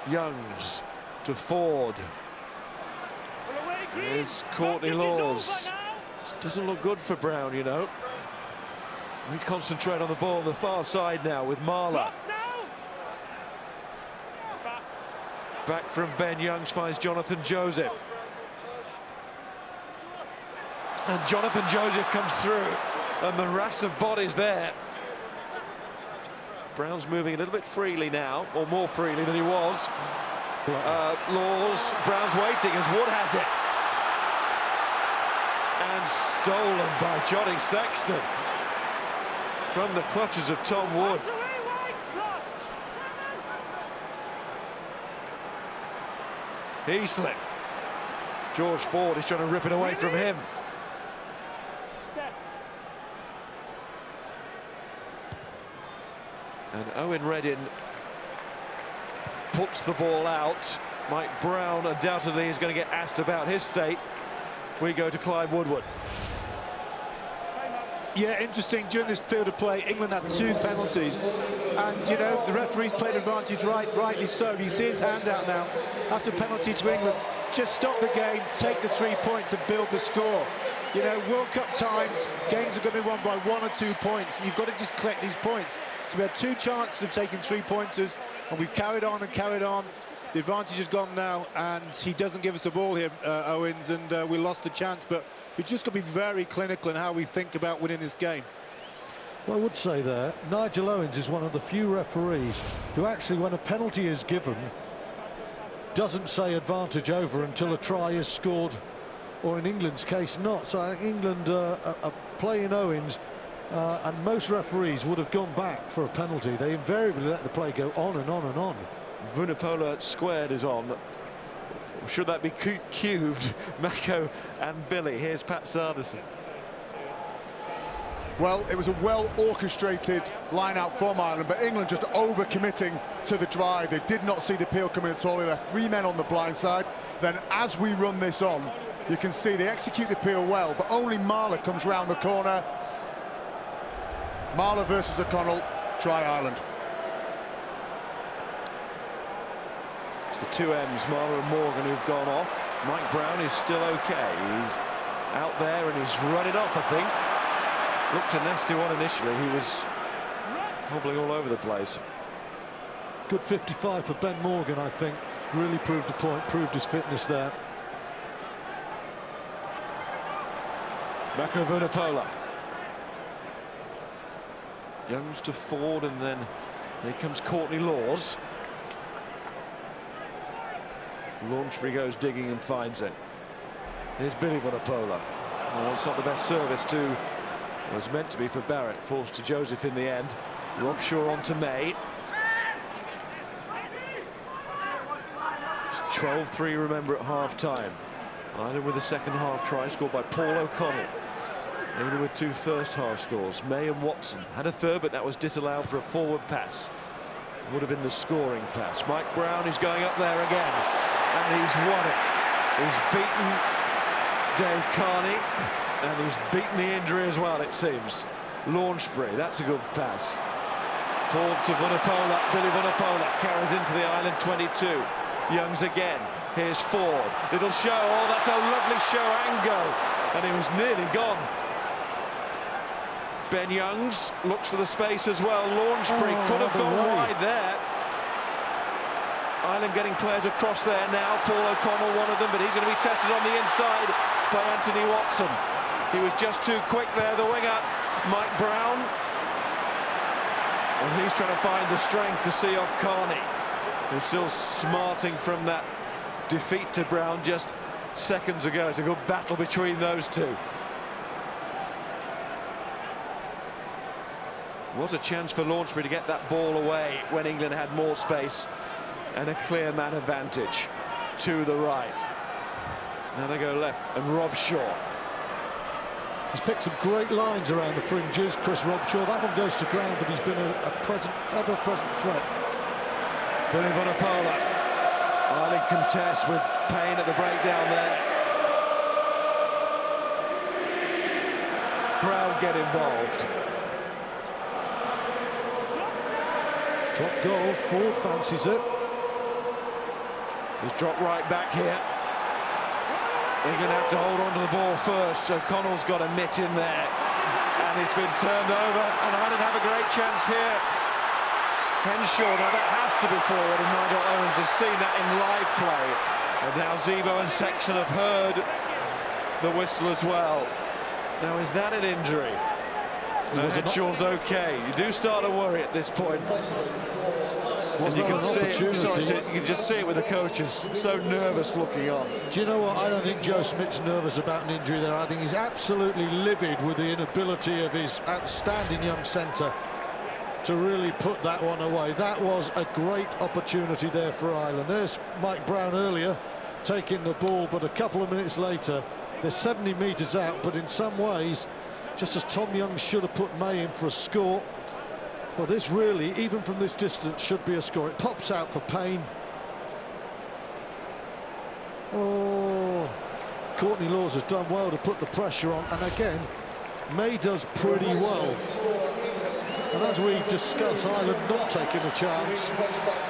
Youngs to Ford. Here's Courtney Laws. This doesn't look good for Brown, you know. We concentrate on the ball on the far side now with Marler. Back from Ben Youngs, finds Jonathan Joseph. And Jonathan Joseph comes through. A morass of bodies there. Brown's moving a little bit freely now, or more freely than he was. Laws, Brown's waiting as Wood has it. And stolen by Johnny Sexton. From the clutches of Tom Wood. Heaslip. George Ford is trying to rip it away from him. Step. And Owen Reddin puts the ball out. Mike Brown undoubtedly is going to get asked about his state. We go to Clive Woodward. Yeah, interesting. During this field of play, England had 2 penalties. And, you know, the referee's played advantage, rightly so. You see his hand out now. That's a penalty to England. Just stop the game, take the 3 points and build the score. You know, World Cup times, games are going to be won by 1 or 2 points. You've got to just collect these points. So we had 2 chances of taking 3-pointers, and we've carried on and carried on. The advantage is gone now, and he doesn't give us the ball here, Owens, and we lost the chance. But we've just got to be very clinical in how we think about winning this game. Well, I would say there, Nigel Owens is one of the few referees who actually, when a penalty is given, doesn't say advantage over until a try is scored, or in England's case not. So I think England are playing Owens, and most referees would have gone back for a penalty. They invariably let the play go on and on and on. Vunipola squared is on. Should that be cubed? Mako and Billy. Here's Pat Sanderson. Well, it was a well-orchestrated line-out from Ireland, but England just over-committing to the drive. They did not see the peel coming at all. They left 3 men on the blind side. Then as we run this on, you can see they execute the peel well, but only Marler comes round the corner. Marler versus O'Connell, try Ireland. It's the 2 M's, Marler and Morgan, who've gone off. Mike Brown is still okay. He's out there and he's running off, I think. Looked a nasty one initially. He was hobbling all over the place. Good 55 for Ben Morgan, I think. Really proved the point, proved his fitness there. Mako Vunipola. Youngs to Ford, and then here comes Courtney Laws. Launchbury goes digging and finds it. Here's Billy Vunipola. Well, it's not the best service to... It was meant to be for Barrett, forced to Joseph in the end. Rob Shaw on to May. It's 12-3, remember, at half-time. Ireland with the second half try scored by Paul O'Connell. England with 2 first-half scores. May and Watson had a third, but that was disallowed for a forward pass. Would have been the scoring pass. Mike Brown is going up there again, and he's won it. He's beaten Dave Carney. And he's beaten the injury as well, it seems. Launchbury, that's a good pass. Forward to Vunipola. Billy Vunipola carries into the Ireland 22. Youngs again. Here's Ford. Little show. Oh, that's a lovely show and go. And he was nearly gone. Ben Youngs looks for the space as well. Launchbury could have gone wide there. Ireland getting players across there now. Paul O'Connell, one of them, but he's going to be tested on the inside by Anthony Watson. He was just too quick there, the winger, Mike Brown. And he's trying to find the strength to see off Carney, who's still smarting from that defeat to Brown just seconds ago. It's a good battle between those two. What a chance for Launchbury to get that ball away when England had more space and a clear man advantage to the right. Now they go left, and Rob Shaw. He's picked some great lines around the fringes, Chris Robshaw. That one goes to ground, but he's been a ever-present threat. Billy Vunipola. Ireland contest with Payne at the breakdown there. Crowd get involved. Drop goal, Ford fancies it. He's dropped right back here. England have to hold on to the ball first. O'Connell's got a mitt in there, and it's been turned over, and Ireland have a great chance here. Henshaw, now that has to be forward, and Nigel Owens has seen that in live play. And now Zebo and Sexton have heard the whistle as well. Now, is that an injury? No, Henshaw's okay. You do start to worry at this point. And you can see it, sorry, you can just see it with the coaches, so nervous looking on. Do you know what? I don't think Joe Smith's nervous about an injury there. I think he's absolutely livid with the inability of his outstanding young centre to really put that one away. That was a great opportunity there for Ireland. There's Mike Brown earlier, taking the ball, but a couple of minutes later, they're 70 metres out, but in some ways, just as Tom Young should have put May in for a score, well, this really, even from this distance, should be a score. It pops out for Payne. Oh, Courtney Lawes has done well to put the pressure on, and again, May does pretty well. And as we discuss Ireland not taking a chance,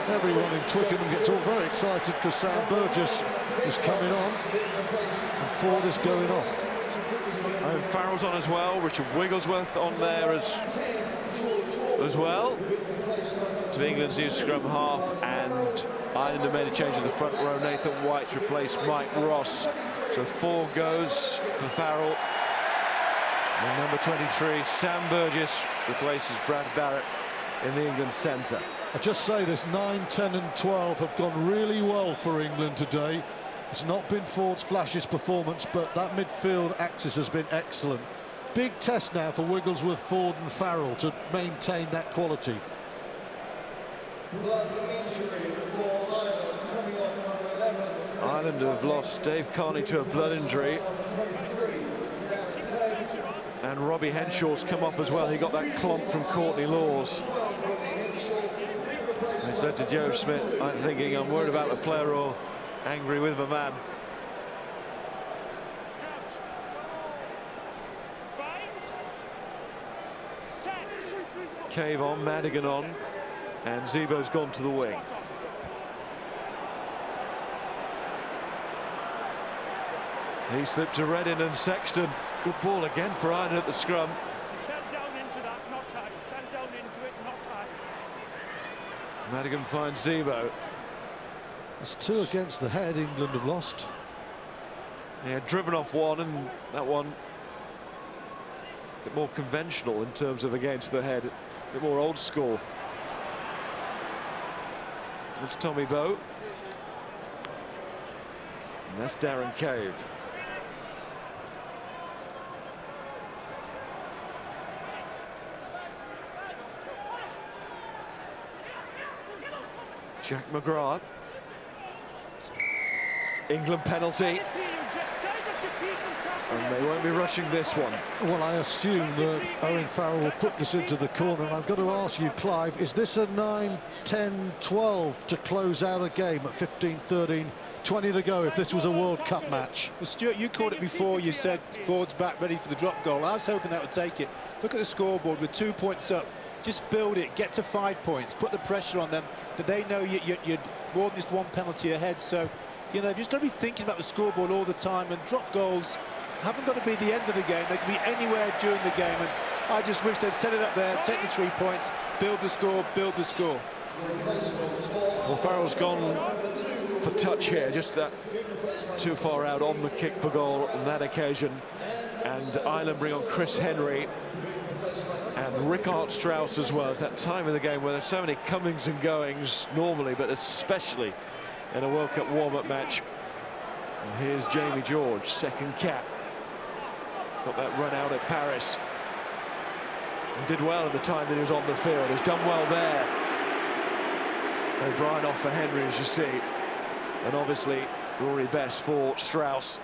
everyone in Twickenham gets all very excited because Sam Burgess is coming on and Ford is going off. And Farrell's on as well, Richard Wigglesworth on there as well. To be England's new scrum half, and Ireland have made a change in the front row. Nathan White's replaced Mike Ross. So 4 goes for Farrell. And number 23, Sam Burgess, replaces Brad Barrett in the England centre. I just say this, 9, 10 and 12 have gone really well for England today. It's not been Ford's flashiest performance, but that midfield axis has been excellent. Big test now for Wigglesworth, Ford and Farrell to maintain that quality. Ireland have lost Dave Carney to a blood injury. And Robbie Henshaw's come off as well. He got that clomp from Courtney Lawes. It's led to Joe Smith, I'm thinking, I'm worried about the player or angry with my man. Cave on, Madigan on, and Zebo's gone to the wing. He slipped to Reddin and Sexton. Good ball again for Ireland at the scrum. He fell down into that, not tight. Fell down into it, not tight. Madigan finds Zebo. That's 2 against the head England have lost. Yeah, driven off one, and that one a bit more conventional in terms of against the head, a bit more old school. That's Tommy Bowe. And that's Darren Cave. Jack McGrath. England penalty. And they won't be rushing this one. Well, I assume that Owen Farrell will put this into the corner. And I've got to ask you, Clive, is this a 9, 10, 12 to close out a game at 15, 13, 20 to go if this was a World Cup match? Well, Stuart, you called it before. You said Ford's back ready for the drop goal. I was hoping that would take it. Look at the scoreboard with 2 points up. Just build it, get to 5 points, put the pressure on them, that they know you're more than just 1 penalty ahead. So, you know, you've just got to be thinking about the scoreboard all the time, and drop goals haven't got to be the end of the game. They can be anywhere during the game, and I just wish they'd set it up there, take the 3 points, build the score, build the score. Well, Farrell's gone for touch here, just that too far out on the kick for goal on that occasion. And Ireland bring on Chris Henry and Rickard Strauss as well. It's that time of the game where there's so many comings and goings normally, but especially in a World Cup warm-up match. And here's Jamie George, second cap. Got that run out at Paris. And did well in the time that he was on the field. He's done well there. O'Brien off for Henry, as you see. And obviously, Rory Best for Strauss.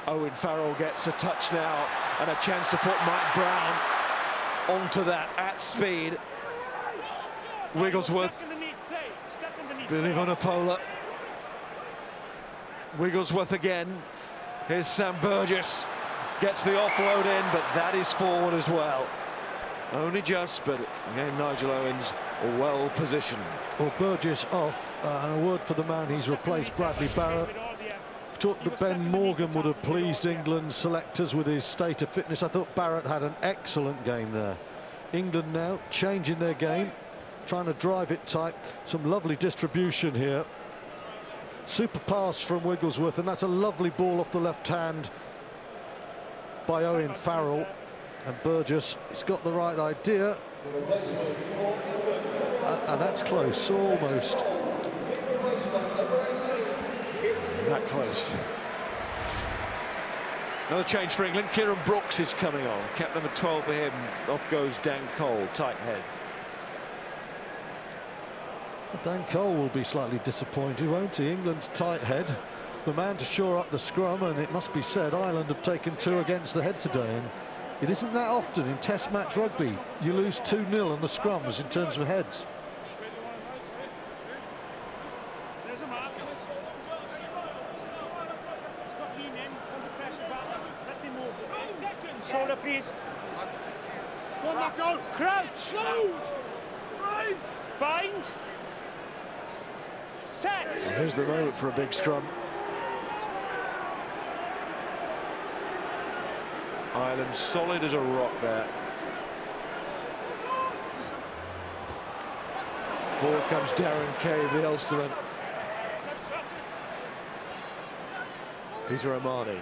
Owen Farrell gets a touch now and a chance to put Mike Brown onto that at speed. Wigglesworth, Billy Vunipola. Wigglesworth again. Here's Sam Burgess. Gets the offload in, but that is forward as well. Only just, but again, Nigel Owens well positioned. Well, Burgess off, and a word for the man he's replaced, Bradley Barrett. Thought that Ben Morgan would have pleased England's selectors with his state of fitness. I thought Barrett had an excellent game there. England now changing their game, trying to drive it tight. Some lovely distribution here. Super pass from Wigglesworth, and that's a lovely ball off the left hand by Owen Farrell. And Burgess, he's got the right idea. And that's close, almost. That close. Another change for England. Kieran Brooks is coming on. Cap number 12 for him. Off goes Dan Cole, tight head. Dan Cole will be slightly disappointed, won't he? England's tight head. the man to shore up the scrum, and it must be said Ireland have taken 2 against the head today, and it isn't that often in Test match rugby you lose 2-0 on the scrums in terms of heads. There's a mark. Stop leaning, under pressure back. Let's him move. Shoulder, please. One more go. Crouch. No. Bind. Set. And here's the moment for a big scrum. Ireland solid as a rock there. Forward comes Darren Cave, the Ulsterman. Peter O'Mahony.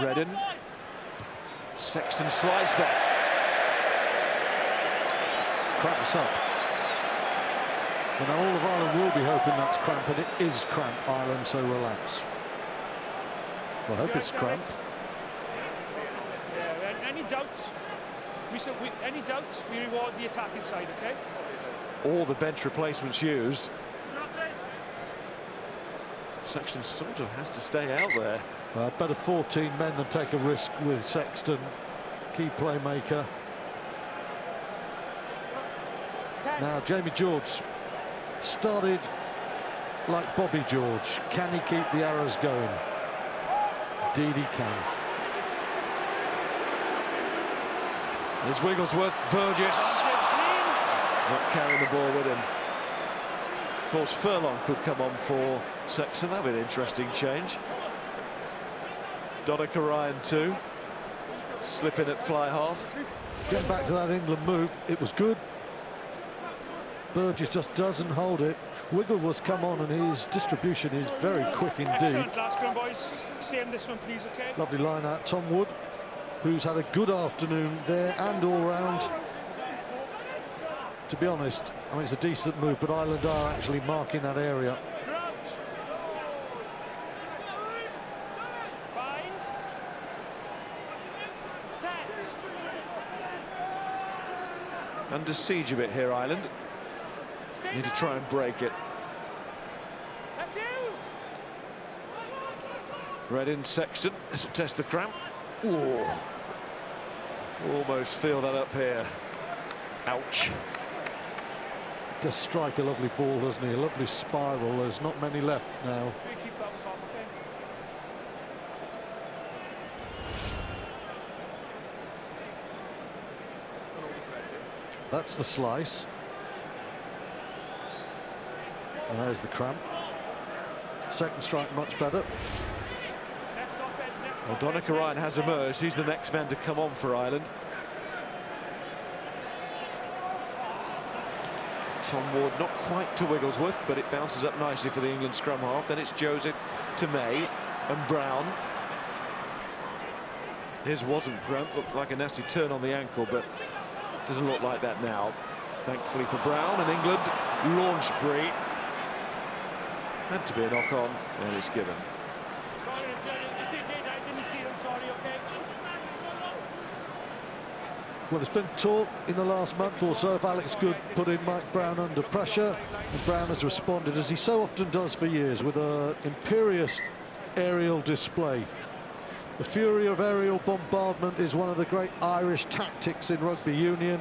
Redden. Sexton sliced that. Cramps up. And now all of Ireland will be hoping that's cramp, and it is cramp, Ireland, so relax. Well, I hope it's cramp. Yeah, any doubts? Any doubts? We reward the attacking side, okay? All the bench replacements used. Sexton sort of has to stay out there. Better 14 men than take a risk with Sexton, key playmaker. Now Jamie George started like Bobby George. Can he keep the arrows going? Indeed he can. There's Wigglesworth, Burgess. Not carrying the ball with him. Of course, Furlong could come on for Sexton. That'd be an interesting change. Donica Ryan too. Slip in at fly half. Getting back to that England move, it was good. Burgess just doesn't hold it. Wigglesworth's come on, and his distribution is very quick indeed. Excellent last scrum, boys. Same this one, please, okay? Lovely line out. Tom Wood, who's had a good afternoon there and all round. To be honest, I mean, it's a decent move, but Ireland are actually marking that area. Bind. Set. Under siege a bit here, Ireland. Need to try and break it. Let's use. Redden, Sexton. This will test the cramp. Ooh. Almost feel that up here. Ouch. Does strike a lovely ball, doesn't he? A lovely spiral. There's not many left now. Keep that form, okay? That's the slice. And there's the cramp. Second strike much better. Next up, edge, next Well, up, Donica edge, Ryan has emerged. He's the next man to come on for Ireland. Tom Ward not quite to Wigglesworth, but it bounces up nicely for the England scrum half. Then it's Joseph to May and Brown. His wasn't Grant, looked like a nasty turn on the ankle, but doesn't look like that now. Thankfully for Brown, and England launch spree. Had to be a knock on, and it's given. Sorry, Jerry, if he did, I didn't see him, sorry, okay? Well, there's been talk in the last month or so of Alex Good putting Mike Brown under pressure, and Brown has responded, as he so often does for years, with an imperious aerial display. The fury of aerial bombardment is one of the great Irish tactics in rugby union,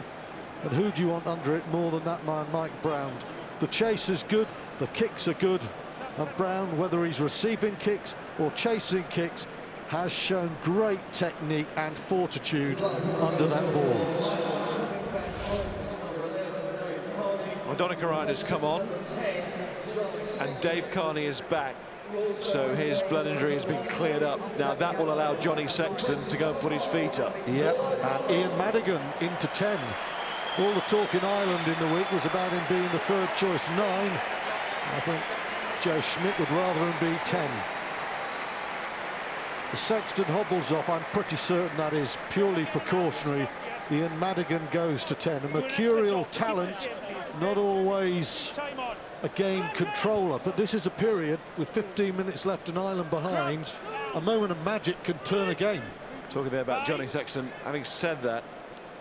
and who do you want under it more than that man, Mike Brown? The chase is good, the kicks are good, and Brown, whether he's receiving kicks or chasing kicks, has shown great technique and fortitude under that ball. Well, Donica Ryan has come on, and Dave Carney is back, so his blood injury has been cleared up. Now that will allow Johnny Sexton to go and put his feet up. Yep, and Ian Madigan into 10. All the talk in Ireland in the week was about him being the third choice 9. I think Joe Schmidt would rather him be 10. The Sexton hobbles off. I'm pretty certain that is purely precautionary. Ian Madigan goes to 10. A mercurial talent, not always a game controller, but this is a period with 15 minutes left and Ireland behind. A moment of magic can turn a game. Talking there about Johnny Sexton. Having said that,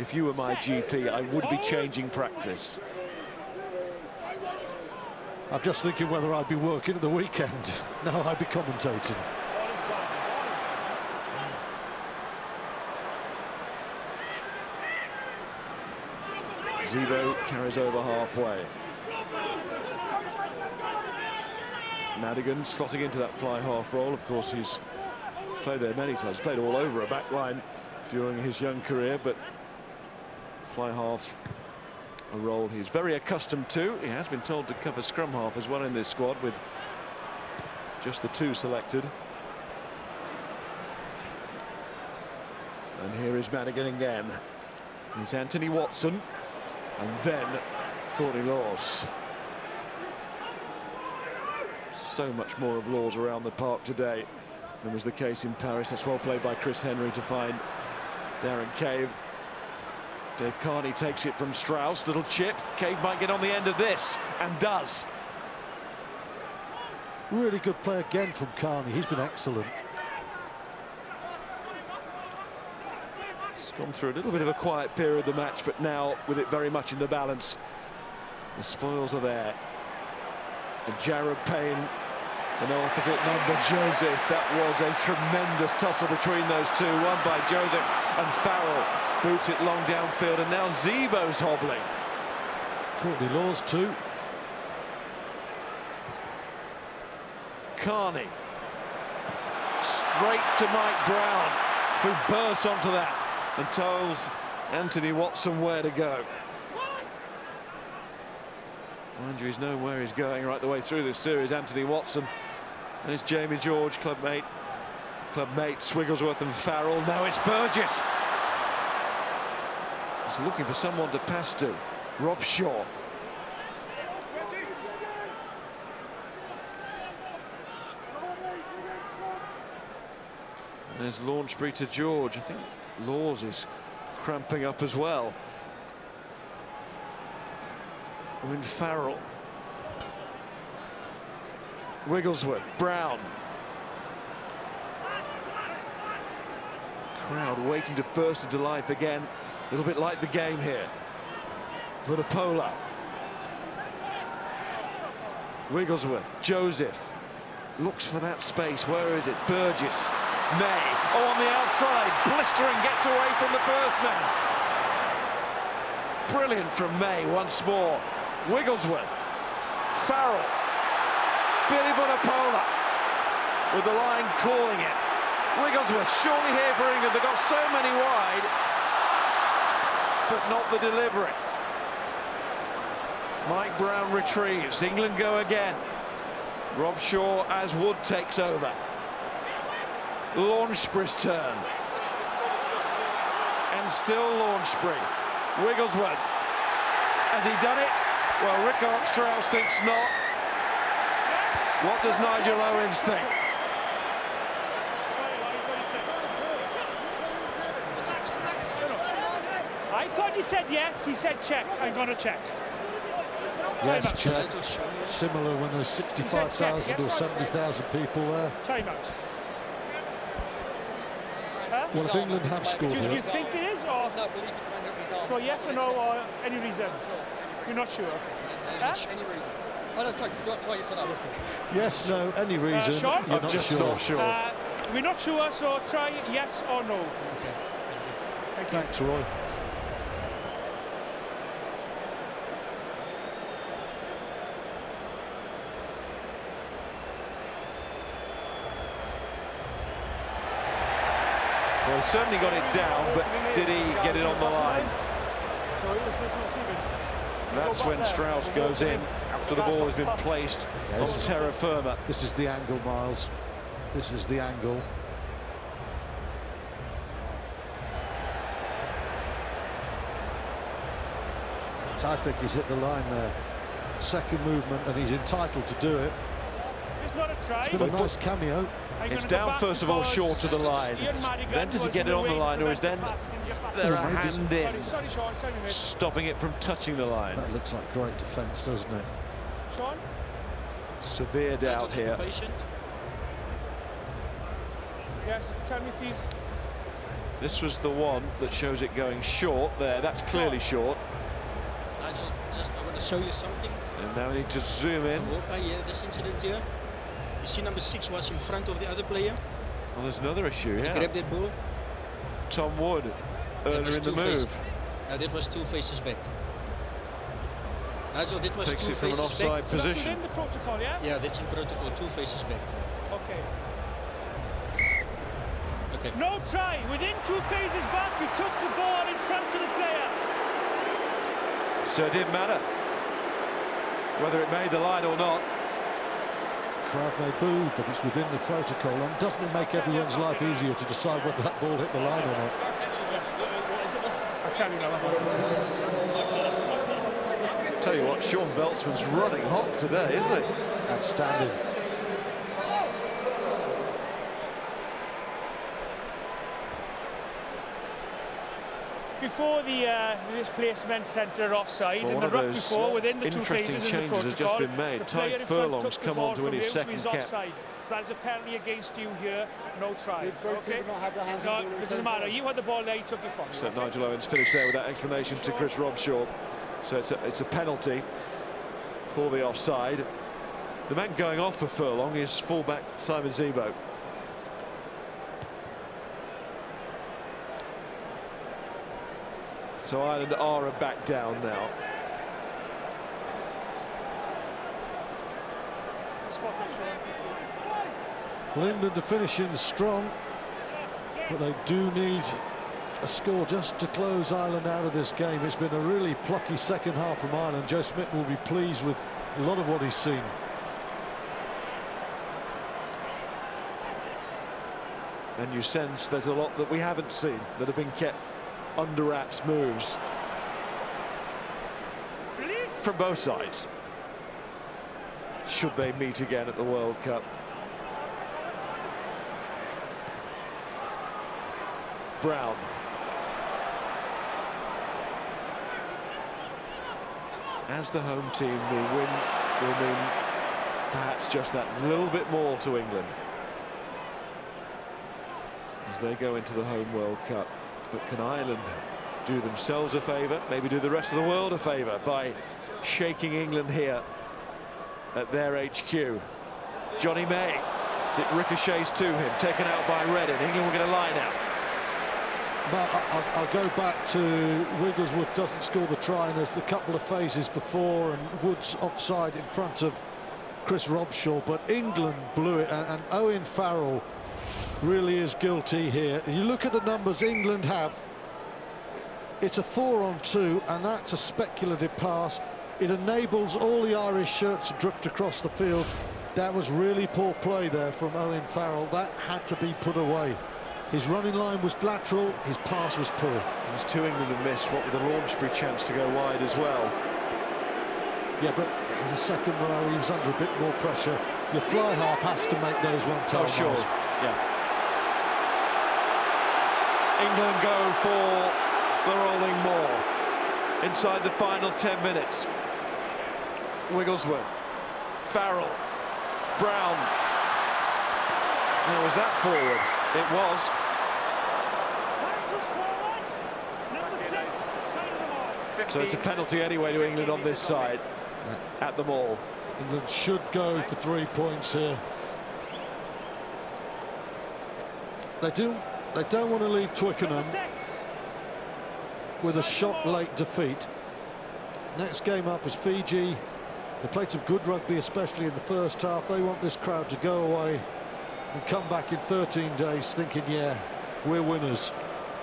if you were my GP, I would be changing practice. I'm just thinking whether I'd be working at the weekend. No, I'd be commentating. Zebo carries over halfway. Madigan slotting into that fly half roll. Of course, he's played there many times, played all over a back line during his young career, but fly half, a role he's very accustomed to. He has been told to cover scrum half as well in this squad, with just the 2 selected. And here is Madigan again. Here's Anthony Watson, and then Courtney Laws. So much more of Laws around the park today than was the case in Paris. That's well played by Chris Henry to find Darren Cave. Dave Carney takes it from Strauss. Little chip. Cave might get on the end of this, and does. Really good play again from Carney. He's been excellent. He's gone through a little bit of a quiet period of the match, but now with it very much in the balance, the spoils are there. And Jared Payne, an opposite number, Joseph. That was a tremendous tussle between those two, won by Joseph, and Farrell boots it long downfield, and now Zebo's hobbling. Courtney Laws too. Carney straight to Mike Brown, who bursts onto that and tells Anthony Watson where to go. Mind you, he's known where he's going right the way through this series, Anthony Watson. There's Jamie George, clubmates Wigglesworth and Farrell. Now it's Burgess. He's looking for someone to pass to. Rob Shaw. And there's Launchbury to George. I think Laws is cramping up as well. Owen Farrell. Wigglesworth, Brown. Crowd waiting to burst into life again. A little bit like the game here. Vunipola. Wigglesworth, Joseph. Looks for that space. Where is it? Burgess. May. Oh, on the outside. Blistering gets away from the first man. Brilliant from May once more. Wigglesworth. Farrell. Billy Vunipola with the line calling it. Wigglesworth surely here for England. They've got so many wide, but not the delivery. Mike Brown retrieves. England go again. Rob Shaw as Wood takes over. Launchbury's turn. And still Launchbury. Wigglesworth. Has he done it? Well, Rick Strauss thinks not. What does Nigel Owens think? I thought he said yes, he said check. I'm going to check. Yes, check. Similar when there's 65,000 or 70,000 people there. Time out. Well, if England have scored Do here... you think it is, or...? So yes or no, or any reason? You're not sure? Okay. Any reason? I don't think. Try your that. Okay. Yes, no, any reason. Sure? You're not just sure. not sure. We're not sure, so try yes or no, please. Okay. Thanks, Roy. Well, he certainly got it down, but did he get it on the line? That's when Strauss goes in after the ball has been placed on terra firma. This is the angle, Miles. This is the angle. So I think he's hit the line there. Second movement, and he's entitled to do it. If it's not a try, It's been a nice cameo. It's down first of all short of the line. Then does he get it on the line, or is then there a hand in stopping it from touching the line? That looks like great defence, doesn't it? Sean? Severe doubt here. Yes, tell me please. This was the one that shows it going short there. That's clearly short. Nigel, just I would want to show you something. And now we need to zoom in. Okay, yeah, this incident here. You see number 6 was in front of the other player. Well, there's another issue, He yeah. grabbed that ball. Tom Wood earlier in the move. Now that was 2 faces back. Nigel, that was Takes 2 it from an faces offside back. So that's position. within the protocol, yes? Yeah, that's in protocol, 2 faces back. Okay. Okay. No try. Within 2 phases back, you took the ball in front of the player. So it didn't matter whether it made the line or not. Crowd may boo, but it's within the protocol. And doesn't it make everyone's life easier to decide whether that ball hit the line or not? I'll tell you now. Tell you what, Sean Veltsman's running hot today, isn't he? Outstanding. Before the displacement centre offside, Well, and one the of ruck those before, within the 2 interesting phases in the changes has protocol, just been made. the Tadhg player in front Furlong's took the come ball on to from win his you, so second he's cap. offside. So that is a penalty against you here, no try. Both Okay? people not have their hands No, on the ball at it the doesn't same matter. time. You had the ball there, he took it from you. So okay? Nigel Owens finished there with that explanation to Chris Robshaw. So it's a penalty for the offside. The man going off for Furlong is fullback Simon Zebo. So Ireland are back down now. Spot on, Sean. Well, England are finishing strong, but they do need a score just to close Ireland out of this game. It's been a really plucky second half from Ireland. Joe Smith will be pleased with a lot of what he's seen. And you sense there's a lot that we haven't seen that have been kept under wraps moves from both sides. Should they meet again at the World Cup? Brown. As the home team, the win will mean perhaps just that little bit more to England as they go into the home World Cup. But can Ireland do themselves a favour, maybe do the rest of the world a favour by shaking England here at their HQ? Johnny May, as it ricochets to him, taken out by Reddin. England will get a line out. But I'll go back to Wigglesworth doesn't score the try, and there's the couple of phases before, and Woods offside in front of Chris Robshaw. But England blew it, and Owen Farrell really is guilty here. You look at the numbers England have. It's a 4-on-2, and that's a speculative pass. It enables all the Irish shirts to drift across the field. That was really poor play there from Owen Farrell. That had to be put away. His running line was lateral, his pass was poor. There's 2 England have missed, what with a Launchbury chance to go wide as well. Yeah, but as a second row, he was under a bit more pressure. Your fly half has to make those one-time Oh, sure, runs. yeah. England go for the rolling maul inside the final 10 minutes. Wigglesworth, Farrell, Brown. Now, was that forward? It was. Passes forward. Number 6, side of the ball. So it's a penalty anyway to England on this side at the maul. England should go for 3 points here. They don't want to leave Twickenham with a shock late defeat. Next game up is Fiji. They played some good rugby, especially in the first half. They want this crowd to go away and come back in 13 days thinking, yeah, we're winners.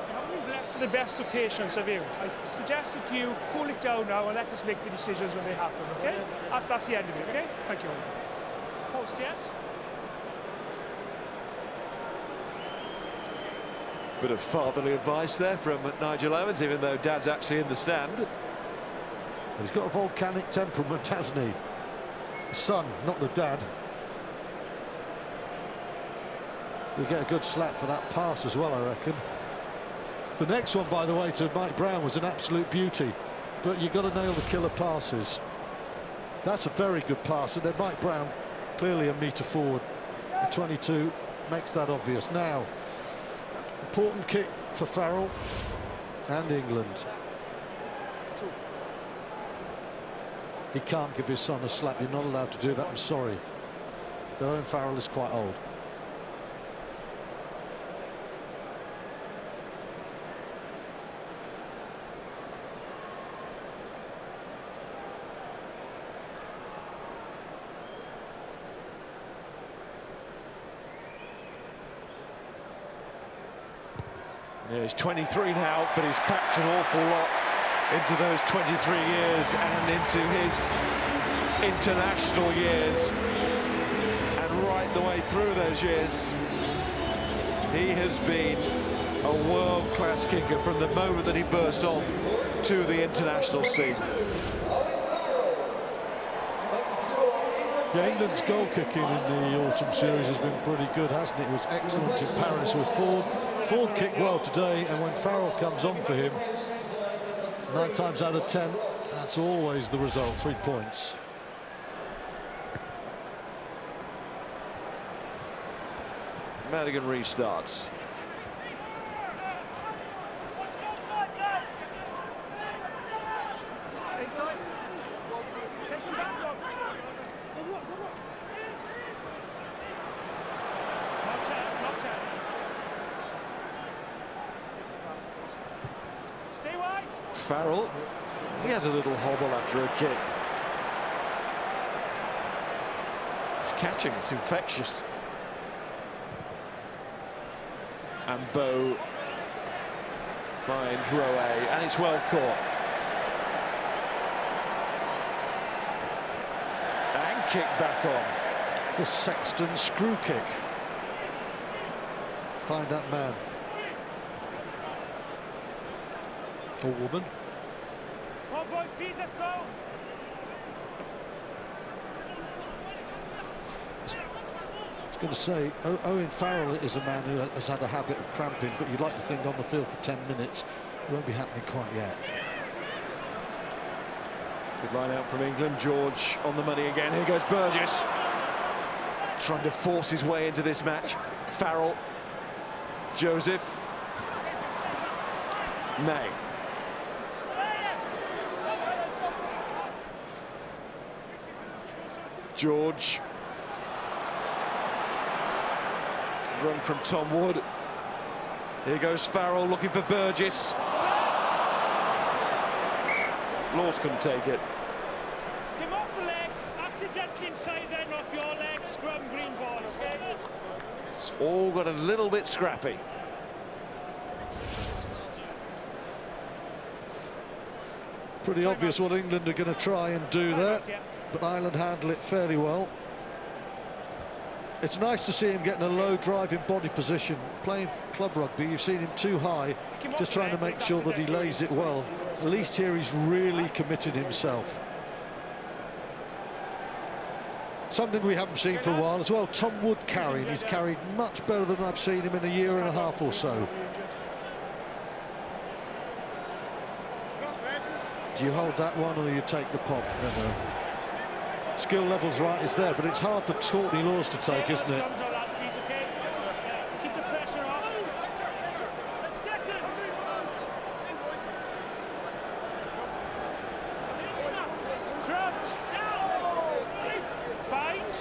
You haven't been blessed with the best of patience, have you? I suggested to you, cool it down now and let us make the decisions when they happen, okay? That's the end of it, okay? Thank you. Post, yes? Bit of fatherly advice there from Nigel Owens, even though Dad's actually in the stand. He's got a volcanic temperament, hasn't he? The son, not the dad. We'll get a good slap for that pass as well, I reckon. The next one, by the way, to Mike Brown was an absolute beauty. But you've got to nail the killer passes. That's a very good pass, and then Mike Brown, clearly a metre forward. The 22 makes that obvious. Now, important kick for Farrell and England. he can't give his son a slap. You're not allowed to do that. I'm sorry. Owen Farrell is quite old. Yeah, he's 23 now, but he's packed an awful lot into those 23 years and into his international years. And right the way through those years, he has been a world-class kicker from the moment that he burst on to the international scene. Yeah, England's goal kicking in the autumn series has been pretty good, hasn't it? It was excellent in Paris with Ford. Ford kicked well today, and when Farrell comes on for him, 9 times out of 10, that's always the result, 3 points. Madigan restarts. Farrell, he has a little hobble after a kick. It's catching, it's infectious. And Bow finds row A, and it's well caught. And kicked back on. The Sexton screw kick. Find that man. Or woman. Come on, boys, please, let's go. I was going to say, Owen Farrell is a man who has had a habit of cramping, but you'd like to think on the field for 10 minutes. It won't be happening quite yet. Good line out from England. George on the money again. Here goes Burgess. Trying to force his way into this match. Farrell. Joseph. May. George. Run from Tom Wood. Here goes Farrell looking for Burgess. Laws couldn't take it. Come off the leg, accidentally inside then off your leg, scrum green ball, okay? It's all got a little bit scrappy. Pretty obvious what England are going to try and do there, but Ireland handle it fairly well. It's nice to see him getting a low driving body position. Playing club rugby, you've seen him too high, just trying to make sure that he lays it well. At least here he's really committed himself. Something we haven't seen for a while as well. Tom Wood carrying. He's carried much better than I've seen him in a year and a half or so. Do you hold that one or do you take the pop? No. Skill level's right, it's there, but it's hard for Courtney Laws to take, isn't it? Keep the pressure off. Seconds. Crouch. Bind.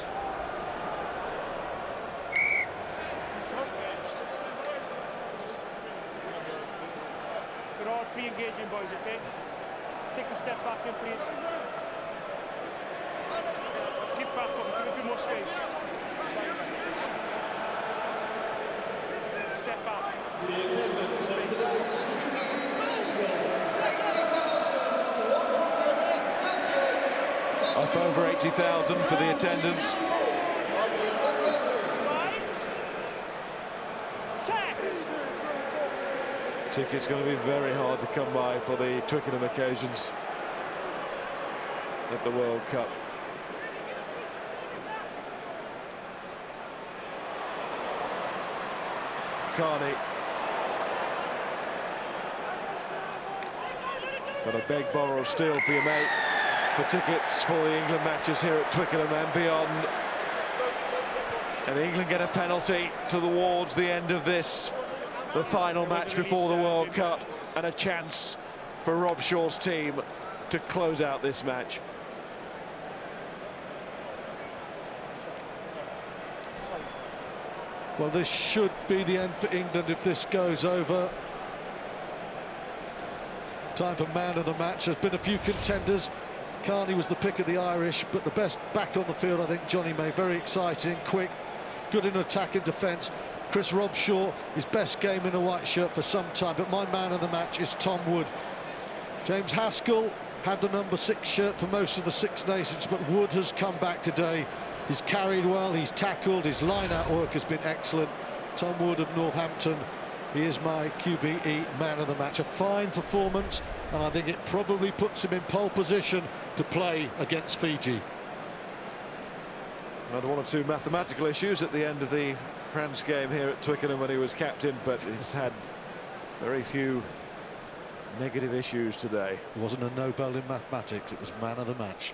We're all pre-engaging, boys, okay? Just take a step back in, please. Keep back up, give a bit more space. Step back. Space. Up over 80,000 for the attendance. Tickets going to be very hard to come by for the Twickenham occasions at the World Cup. Carney. Got a beg, borrow, steal for your mate for tickets for the England matches here at Twickenham and beyond. And England get a penalty towards the end of this, the final match before the World Cup, and a chance for Rob Shaw's team to close out this match. Well, this should be the end for England if this goes over. Time for man of the match. There's been a few contenders. Carney was the pick of the Irish, but the best back on the field, I think, Johnny May. Very exciting, quick, good in attack and defence. Chris Robshaw, his best game in a white shirt for some time, but my man of the match is Tom Wood. James Haskell had the number 6 shirt for most of the Six Nations, but Wood has come back today. He's carried well, he's tackled, his line-out work has been excellent. Tom Wood of Northampton, he is my QBE man of the match. A fine performance, and I think it probably puts him in pole position to play against Fiji. Another 1 or 2 mathematical issues at the end of the France game here at Twickenham when he was captain, but he's had very few negative issues today. It wasn't a Nobel in mathematics, it was man of the match.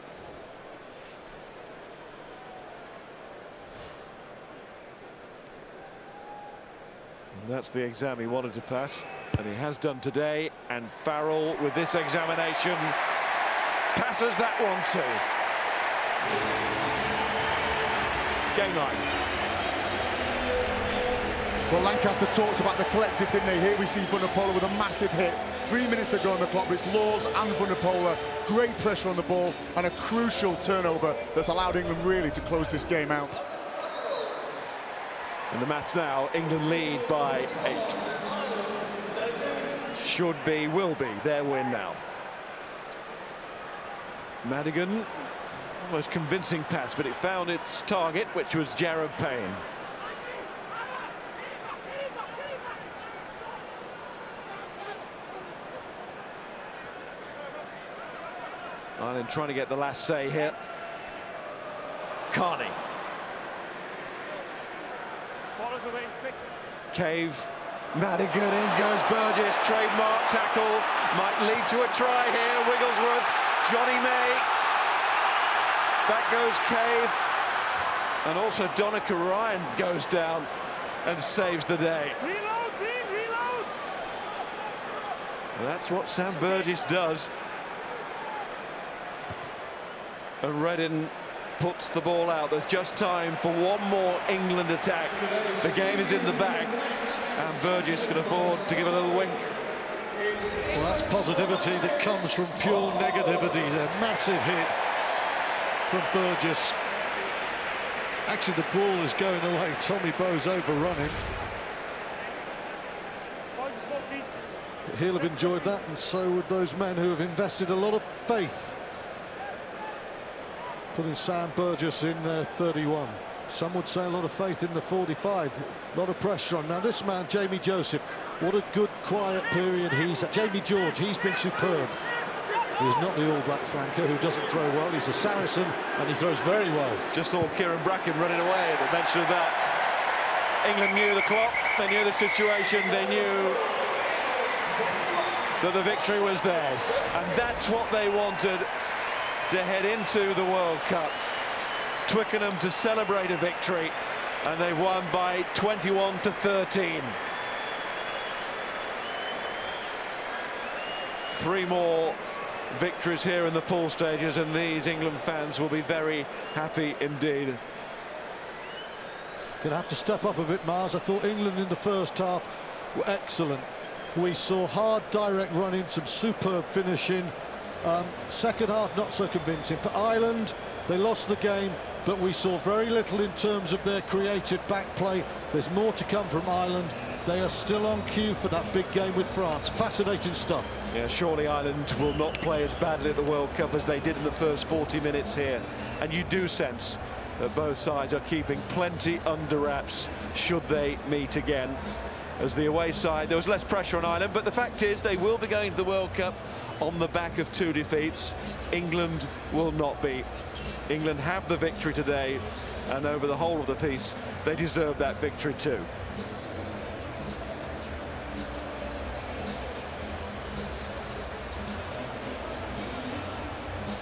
And that's the exam he wanted to pass, and he has done today. And Farrell, with this examination, passes that one too. Game line. Well, Lancaster talked about the collective, didn't he? Here we see Vunipola with a massive hit. 3 minutes to go on the clock, but it's Laws and Vunipola. Great pressure on the ball and a crucial turnover that's allowed England really to close this game out. And the match now, England lead by 8. Should be, will be, their win now. Madigan, almost convincing pass, but it found its target, which was Jared Payne. Ireland trying to get the last say here. Carney. Away, quick. Cave, Madigan, in goes Burgess, trademark tackle, might lead to a try here. Wigglesworth, Johnny May, back goes Cave, and also Donica Ryan goes down and saves the day. Reload, Dean, reload! And that's what Sam Burgess does. And Reddin puts the ball out. There's just time for one more England attack. The game is in the bag, and Burgess can afford to give a little wink. Well, that's positivity that comes from pure negativity. A massive hit from Burgess. Actually, the ball is going away. Tommy Bowe's overrunning. But he'll have enjoyed that, and so would those men who have invested a lot of faith, putting Sam Burgess in 31. Some would say a lot of faith in the 45. A lot of pressure on. Now this man, Jamie Joseph, what a good quiet period he's had. Jamie George, he's been superb. He's not the all-black flanker who doesn't throw well. He's a Saracen and he throws very well. Just saw Kieran Bracken running away at the mention of that. England knew the clock, they knew the situation, they knew that the victory was theirs. And that's what they wanted to head into the World Cup. Twickenham to celebrate a victory, and they've won by 21-13. 3 more victories here in the pool stages, and these England fans will be very happy indeed. Gonna have to step up a bit, Mars. I thought England in the first half were excellent. We saw hard, direct running, some superb finishing. Second half, not so convincing. For Ireland, they lost the game, but we saw very little in terms of their creative back play. There's more to come from Ireland. They are still on cue for that big game with France. Fascinating stuff. Yeah, surely Ireland will not play as badly at the World Cup as they did in the first 40 minutes here. And you do sense that both sides are keeping plenty under wraps should they meet again. As the away side, there was less pressure on Ireland, but the fact is they will be going to the World Cup on the back of 2 defeats. England will not be. England have the victory today, and over the whole of the piece, they deserve that victory too.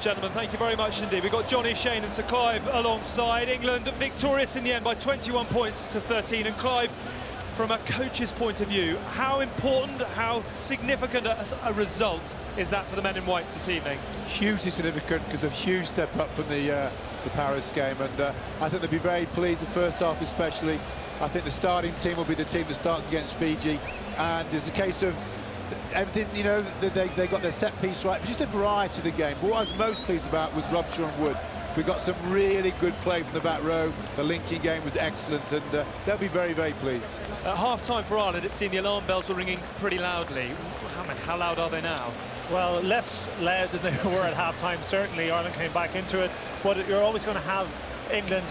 Gentlemen, thank you very much indeed. We've got Johnny, Shane and Sir Clive alongside. England victorious in the end by 21 points to 13. And Clive, from a coach's point of view, how important, how significant a result is that for the men in white this evening? Hugely significant, because of a huge step up from the Paris game, and I think they'll be very pleased the first half especially. I think the starting team will be the team that starts against Fiji, and there's a case of everything, you know, they got their set piece right, but just a variety of the game. But what I was most pleased about was Robshaw and Wood. We got some really good play from the back row. The linking game was excellent, and they'll be very, very pleased. At half-time for Ireland, it seemed the alarm bells were ringing pretty loudly. How loud are they now? Well, less loud than they were at half-time, certainly. Ireland came back into it, but you're always going to have England.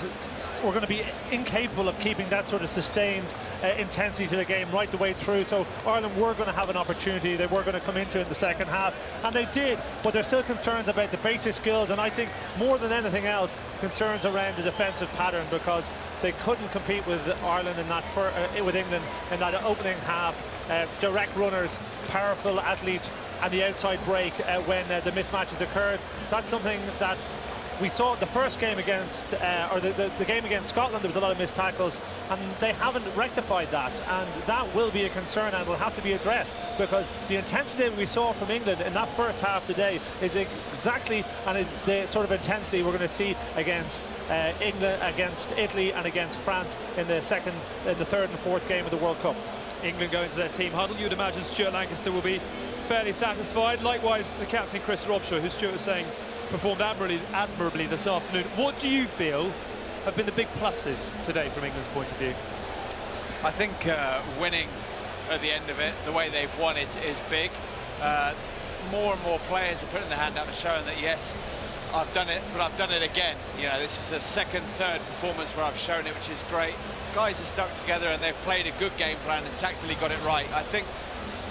We're going to be incapable of keeping that sort of sustained intensity to the game right the way through. So Ireland were going to have an opportunity. They were going to come into it in the second half, and they did. But there's still concerns about the basic skills, and I think more than anything else, concerns around the defensive pattern, because they couldn't compete with Ireland in that with England in that opening half. Direct runners, powerful athletes, and the outside break when the mismatches occurred. That's something that we saw the first game against, the game against Scotland. There was a lot of missed tackles, and they haven't rectified that, and that will be a concern and will have to be addressed, because the intensity that we saw from England in that first half today is exactly the sort of intensity we're going to see against England, against Italy, and against France in the third and fourth game of the World Cup. England going to their team huddle. You'd imagine Stuart Lancaster will be fairly satisfied. Likewise, the captain Chris Robshaw, who Stuart was saying performed admirably this afternoon. What do you feel have been the big pluses today from England's point of view? I think winning at the end of it, the way they've won is big. More and more players are putting their hand up and showing that, yes, I've done it, but I've done it again. You know, this is the second, third performance where I've shown it, which is great. Guys are stuck together and they've played a good game plan and tactically got it right. I think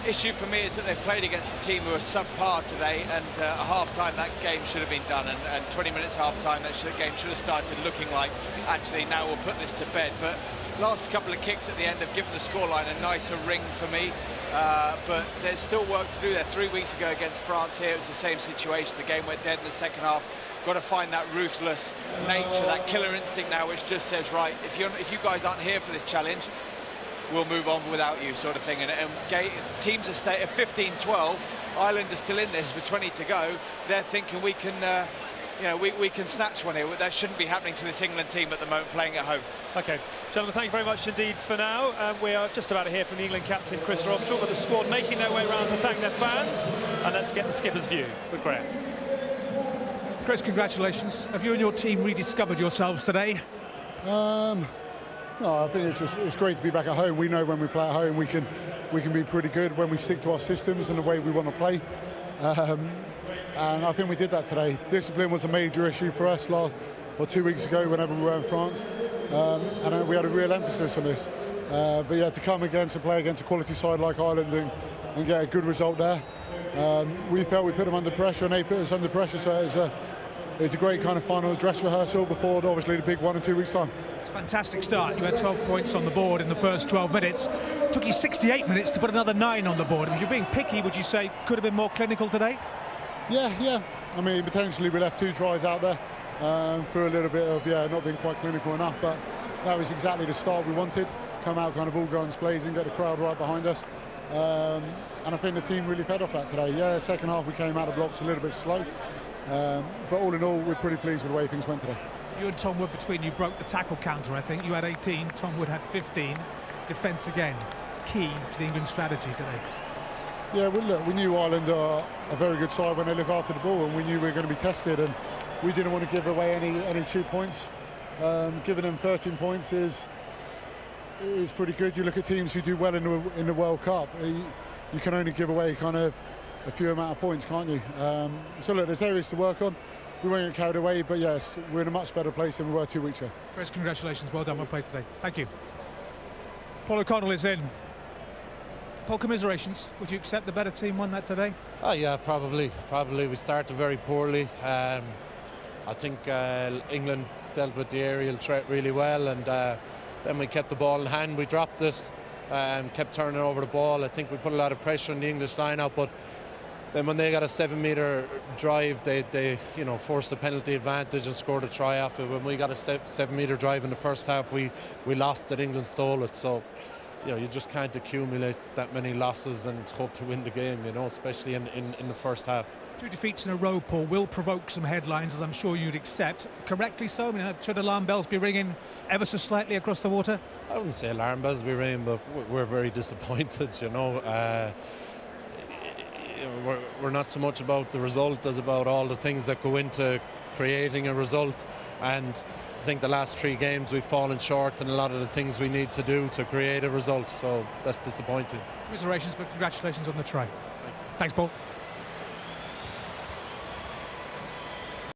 issue for me is that they've played against a team who are subpar today, and at half-time that game should have been done, and 20 minutes half-time that game should have started looking like, actually, now we'll put this to bed. But last couple of kicks at the end have given the scoreline a nicer ring for me, but there's still work to do there. 3 weeks ago against France here, it was the same situation. The game went dead in the second half. Got to find that ruthless nature, that killer instinct now, which just says, right, if you guys aren't here for this challenge, we'll move on without you, sort of thing. And teams are at 15-12. Ireland are still in this with 20 to go. They're thinking we can, we can snatch one here. That shouldn't be happening to this England team at the moment, playing at home. OK, gentlemen, thank you very much indeed for now. We are just about to hear from the England captain Chris Robshaw, with the squad making their way around to thank their fans. And let's get the skipper's view with Graham. Chris, congratulations. Have you and your team rediscovered yourselves today? No, I think it's great to be back at home. We know when we play at home we can be pretty good when we stick to our systems and the way we want to play. And I think we did that today. Discipline was a major issue for us 2 weeks ago whenever we were in France. And we had a real emphasis on this. But yeah, to come against and play against a quality side like Ireland and get a good result there. We felt we put them under pressure and they put us under pressure, so it's a great kind of final dress rehearsal before obviously the big one in 2 weeks' time. Fantastic start. You had 12 points on the board in the first 12 minutes. Took you 68 minutes to put another 9 on the board. If you're being picky, would you say could have been more clinical today? Yeah. I mean, potentially we left 2 tries out there for a little bit of, not being quite clinical enough, but that was exactly the start we wanted. Come out kind of all guns blazing, get the crowd right behind us. And I think the team really fed off that today. Yeah, second half we came out of blocks a little bit slow. But all in all, we're pretty pleased with the way things went today. You and Tom Wood, between you, broke the tackle counter, I think. You had 18, Tom Wood had 15. Defence again, key to the England strategy today. Yeah, well, look, we knew Ireland are a very good side when they look after the ball, and we knew we were going to be tested, and we didn't want to give away any cheap points. Giving them 13 points is pretty good. You look at teams who do well in the World Cup, you can only give away kind of a few amount of points, can't you? So look, there's areas to work on. We won't get carried away, but yes, we're in a much better place than we were 2 weeks ago. Chris, congratulations, well done, well played today. Thank you. Paul O'Connell is in. Paul, commiserations. Would you accept the better team won that today? Oh yeah, probably. We started very poorly. I think England dealt with the aerial threat really well, and then we kept the ball in hand. We dropped it and kept turning over the ball. I think we put a lot of pressure on the English line-out, but then when they got a 7-metre drive, they forced the penalty advantage and scored a try off it. When we got a 7-metre drive in the first half, we lost it. England stole it. So, you just can't accumulate that many losses and hope to win the game, especially in the first half. 2 defeats in a row, Paul, will provoke some headlines, as I'm sure you'd accept. Correctly so? I mean, should alarm bells be ringing ever so slightly across the water? I wouldn't say alarm bells be ringing, but we're very disappointed, you know. We're not so much about the result as about all the things that go into creating a result. And I think the last 3 games we've fallen short in a lot of the things we need to do to create a result, so that's disappointing. Commiserations, but congratulations on the try. Thanks, Paul.